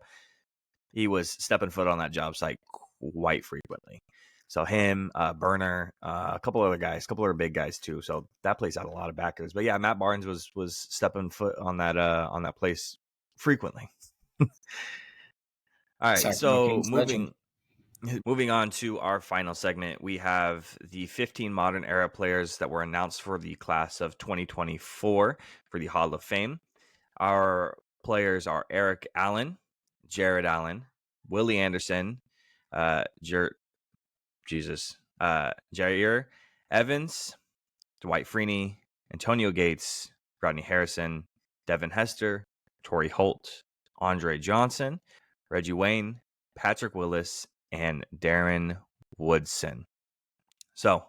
He was stepping foot on that job site quite frequently. So him, Burner, a couple other guys, a couple other big guys too. So that place had a lot of backers. But yeah, Matt Barnes was stepping foot on that place frequently. All right, so moving. Moving on to our final segment, we have the 15 modern era players that were announced for the class of 2024 for the Hall of Fame. Our players are Eric Allen, Jared Allen, Willie Anderson, Jair Evans, Dwight Freeney, Antonio Gates, Rodney Harrison, Devin Hester, Torrey Holt, Andre Johnson, Reggie Wayne, Patrick Willis, and Darren Woodson. So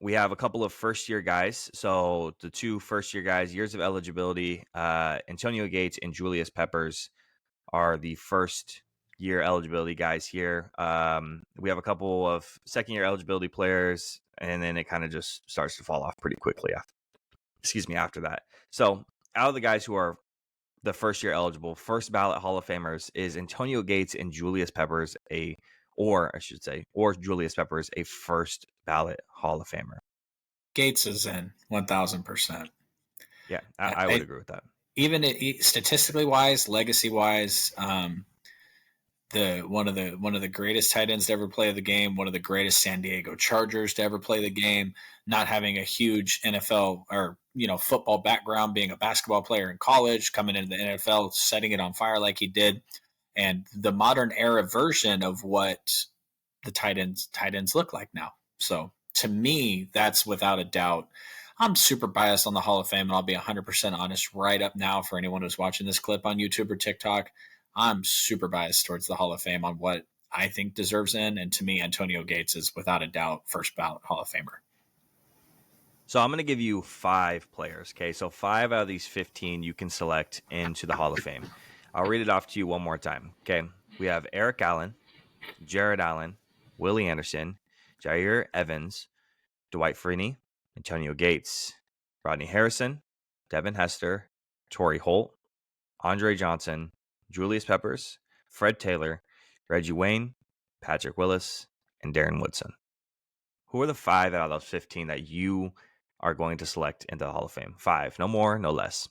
we have a couple of first-year guys. So the two first-year guys, years of eligibility, Antonio Gates and Julius Peppers are the first-year eligibility guys here. We have a couple of second-year eligibility players, and then it kind of just starts to fall off pretty quickly after that. So out of the guys who are the first-year eligible, first ballot Hall of Famers is Antonio Gates and Julius Peppers, or Julius Peppers, a first ballot Hall of Famer. Gates is in 1,000%. Yeah, I would agree with that. Even statistically wise, legacy wise, one of the greatest tight ends to ever play the game, one of the greatest San Diego Chargers to ever play the game, not having a huge NFL or football background, being a basketball player in college, coming into the NFL, setting it on fire like he did, and the modern era version of what the tight ends look like now. So to me, that's without a doubt. I'm super biased on the Hall of Fame, and I'll be 100% honest right up now for anyone who's watching this clip on YouTube or TikTok. I'm super biased towards the Hall of Fame on what I think deserves in, and to me, Antonio Gates is without a doubt first ballot Hall of Famer. So I'm going to give you 5 players, okay? So 5 out of these 15 you can select into the Hall of Fame. I'll read it off to you one more time, okay? We have Eric Allen, Jared Allen, Willie Anderson, Jair Evans, Dwight Freeney, Antonio Gates, Rodney Harrison, Devin Hester, Torrey Holt, Andre Johnson, Julius Peppers, Fred Taylor, Reggie Wayne, Patrick Willis, and Darren Woodson. Who are the 5 out of those 15 that you are going to select into the Hall of Fame? 5, no more, no less.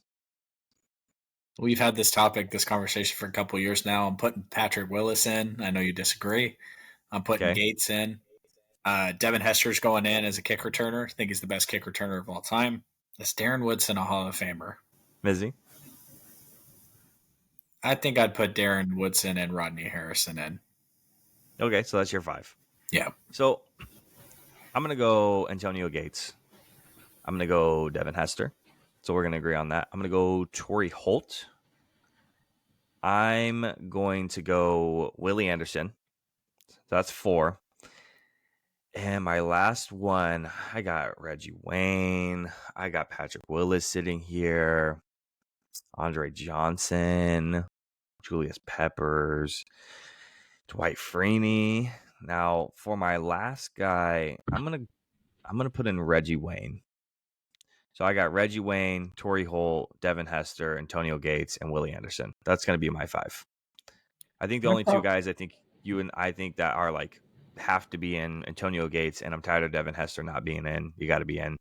We've had this conversation for a couple of years now. I'm putting Patrick Willis in. I know you disagree. I'm putting Gates in. Devin Hester's going in as a kick returner. I think he's the best kick returner of all time. Is Darren Woodson a Hall of Famer? Mizzy? I think I'd put Darren Woodson and Rodney Harrison in. Okay, so that's your 5. Yeah. So I'm going to go Antonio Gates. I'm going to go Devin Hester. So we're going to agree on that. I'm going to go Torrey Holt. I'm going to go Willie Anderson. So that's 4. And my last one, I got Reggie Wayne. I got Patrick Willis sitting here. Andre Johnson. Julius Peppers. Dwight Freeney. Now, for my last guy, I'm gonna put in Reggie Wayne. So I got Reggie Wayne, Torrey Holt, Devin Hester, Antonio Gates, and Willie Anderson. That's going to be my 5. I think the only 2 guys I think you and I think that are like have to be in Antonio Gates, and I'm tired of Devin Hester not being in. You got to be in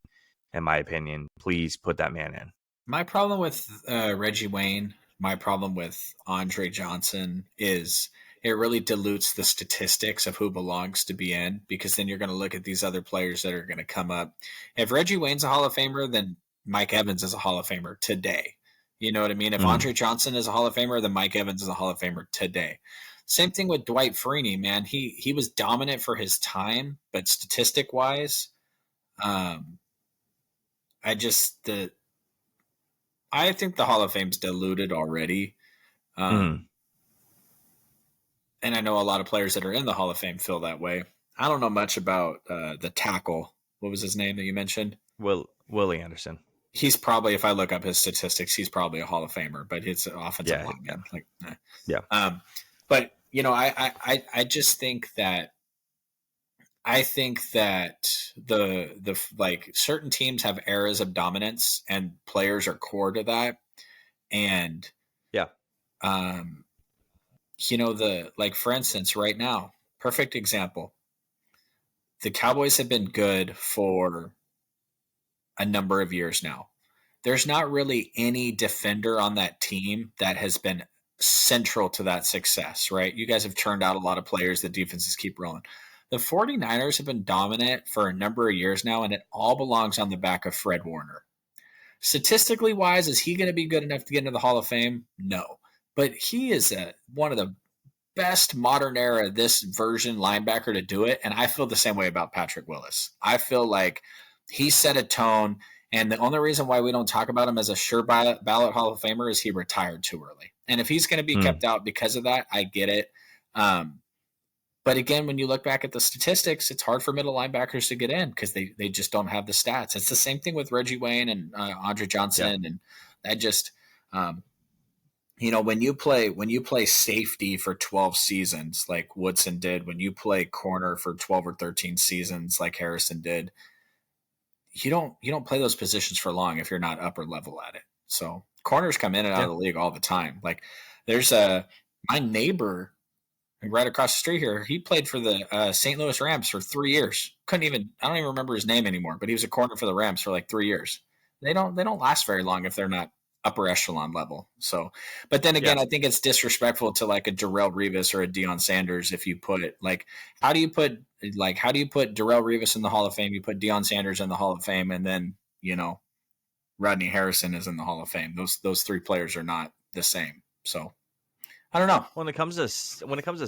my opinion. Please put that man in. My problem with Reggie Wayne, my problem with Andre Johnson is it really dilutes the statistics of who belongs to be in, because then you're going to look at these other players that are going to come up. If Reggie Wayne's a Hall of Famer, then Mike Evans is a Hall of Famer today. You know what I mean? If Andre Johnson is a Hall of Famer, then Mike Evans is a Hall of Famer today. Same thing with Dwight Freeney, man. He was dominant for his time, but statistic-wise, I think the Hall of Fame's diluted already. And I know a lot of players that are in the Hall of Fame feel that way. I don't know much about the tackle. What was his name that you mentioned? Willie Anderson. He's probably, if I look up his statistics, he's probably a Hall of Famer, but it's an offensive lineman. But I just think that the like certain teams have eras of dominance and players are core to that. And for instance, right now, perfect example. The Cowboys have been good for a number of years now. There's not really any defender on that team that has been central to that success, right? You guys have turned out a lot of players that defenses keep rolling. The 49ers have been dominant for a number of years now, and it all belongs on the back of Fred Warner. Statistically wise, is he going to be good enough to get into the Hall of Fame? No. But he is one of the best modern era, this version linebacker to do it. And I feel the same way about Patrick Willis. I feel like he set a tone. And the only reason why we don't talk about him as a sure ballot Hall of Famer is he retired too early. And if he's going to be kept out because of that, I get it. But again, when you look back at the statistics, it's hard for middle linebackers to get in because they just don't have the stats. It's the same thing with Reggie Wayne and Andre Johnson, and that just when you play safety for 12 seasons like Woodson did, when you play corner for 12 or 13 seasons like Harrison did, you don't play those positions for long if you're not upper level at it. So corners come in and out of the league all the time. Like there's my neighbor right across the street here, he played for the St. Louis Rams for 3 years. I don't even remember his name anymore, but he was a corner for the Rams for like 3 years. They don't last very long if they're not upper echelon level. So, but then again, I think it's disrespectful to like a Darrelle Revis or a Deion Sanders if you put it like, how do you put Darrelle Revis in the Hall of Fame? You put Deion Sanders in the Hall of Fame, and then Rodney Harrison is in the Hall of Fame. Those three players are not the same. So I don't know. When it comes to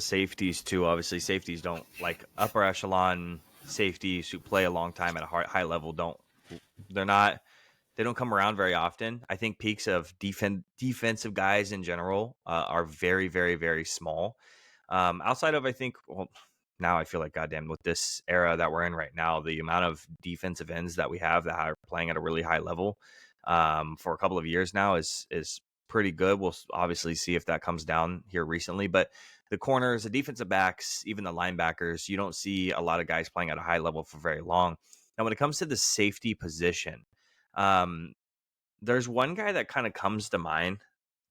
safeties too, obviously safeties don't like upper echelon safeties who play a long time at a high level. They don't come around very often. I think peaks of defensive guys in general are very, very, very small. Outside of, I think, now I feel like, goddamn, with this era that we're in right now, the amount of defensive ends that we have that are playing at a really high level for a couple of years now is pretty good. We'll obviously see if that comes down here recently, but the corners, the defensive backs, even the linebackers, you don't see a lot of guys playing at a high level for very long. Now, when it comes to the safety position, there's one guy that kind of comes to mind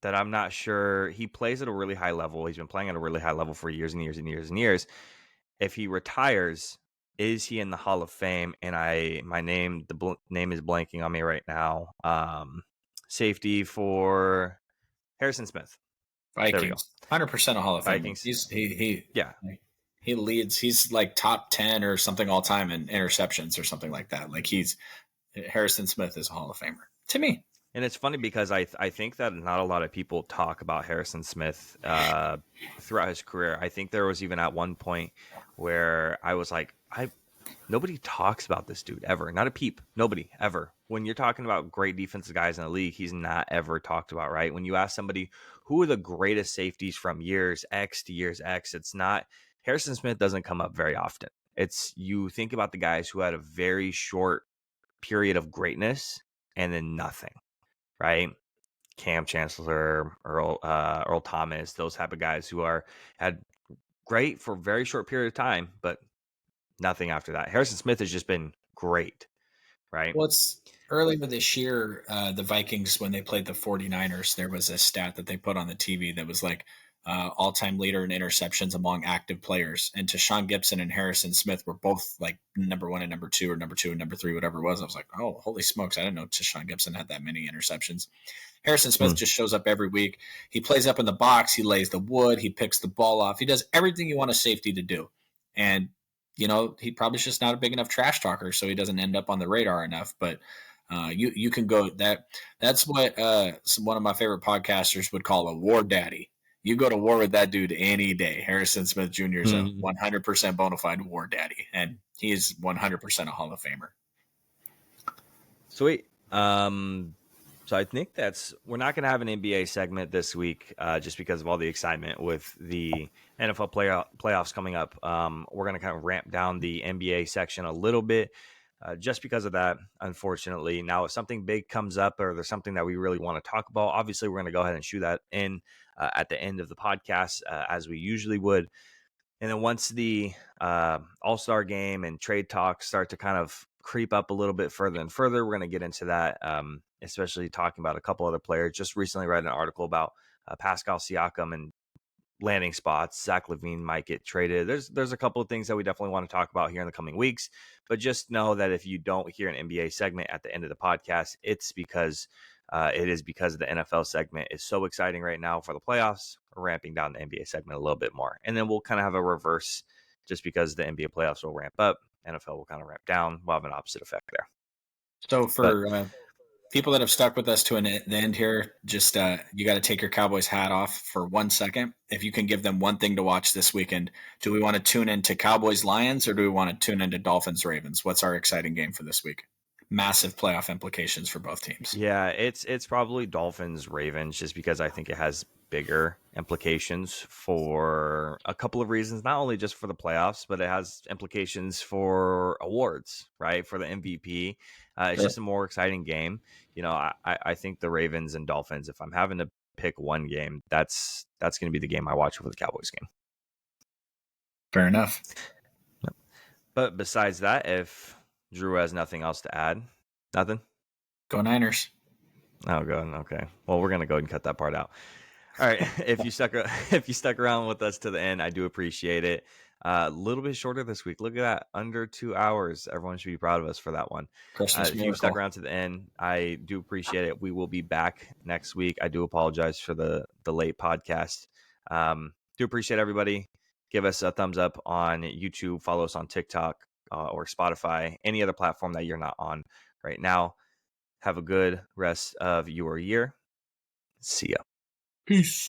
that I'm not sure. He plays at a really high level. He's been playing at a really high level for years and years and years and years. If he retires, is he in the Hall of Fame? And my name is blanking on me right now. Safety for Harrison Smith. Vikings. 100% a Hall of Fame. Vikings. He leads. He's like top 10 or something all time in interceptions or something like that. Like Harrison Smith is a Hall of Famer to me. And it's funny because I think that not a lot of people talk about Harrison Smith throughout his career. I think there was even at one point where I was like, nobody talks about this dude ever. Not a peep. Nobody ever. When you're talking about great defensive guys in the league, he's not ever talked about, right? When you ask somebody who are the greatest safeties from years X to years X, it's not Harrison Smith doesn't come up very often. It's you think about the guys who had a very short period of greatness and then nothing, right? Cam Chancellor, Earl Thomas, those type of guys who had great for a very short period of time, but nothing after that. Harrison Smith has just been great, right? Well, it's earlier this year, the Vikings, when they played the 49ers, there was a stat that they put on the TV that was like all-time leader in interceptions among active players. And Tashawn Gibson and Harrison Smith were both like number 1 and number 2, or number 2 and number 3, whatever it was. I was like, oh, holy smokes. I didn't know Tashawn Gibson had that many interceptions. Harrison Smith just shows up every week. He plays up in the box. He lays the wood. He picks the ball off. He does everything you want a safety to do. And he probably is just not a big enough trash talker, so he doesn't end up on the radar enough. But you can go that's what one of my favorite podcasters would call a war daddy. You go to war with that dude any day. Harrison Smith Jr. is a 100% bona fide war daddy, and he is 100% a Hall of Famer. Sweet. So I think we're not going to have an NBA segment this week just because of all the excitement with the NFL playoffs coming up. We're going to kind of ramp down the NBA section a little bit just because of that, unfortunately. Now, if something big comes up or there's something that we really want to talk about, obviously we're going to go ahead and shoot that in at the end of the podcast as we usually would. And then once the All-Star game and trade talks start to kind of creep up a little bit further and further, we're going to get into that, especially talking about a couple other players. Just recently read an article about Pascal Siakam and landing spots. Zach LaVine might get traded. There's a couple of things that we definitely want to talk about here in the coming weeks, but just know that if you don't hear an NBA segment at the end of the podcast, it's because it is because the NFL segment is so exciting right now for the playoffs. We're ramping down the NBA segment a little bit more. And then we'll kind of have a reverse just because the NBA playoffs will ramp up. NFL will kind of ramp down. We'll have an opposite effect there. So But for people that have stuck with us to the end here, just you got to take your Cowboys hat off for 1 second. If you can give them one thing to watch this weekend, do we want to tune into Cowboys Lions or do we want to tune into Dolphins Ravens? What's our exciting game for this week? Massive playoff implications for both teams. yeah, it's probably Dolphins Ravens just because I think it has bigger implications for a couple of reasons, not only just for the playoffs, but it has implications for awards, right? For the MVP. It's Sure. just a more exciting game. I think the Ravens and Dolphins, if I'm having to pick one game, that's going to be the game I watch over the Cowboys game. Fair enough. But besides that, if Drew has nothing else to add, nothing? Go Niners. Oh, good. Okay. Well, we're gonna go ahead and cut that part out. All right. If you stuck around with us to the end, I do appreciate it. A little bit shorter this week. Look at that, under 2 hours. Everyone should be proud of us for that one. Christmas If you stuck miracle. around to the end, I do appreciate it. We will be back next week. I do apologize for the late podcast. Do appreciate everybody. Give us a thumbs up on YouTube. Follow us on TikTok or Spotify, any other platform that you're not on right now. Have a good rest of your year. See ya. Peace.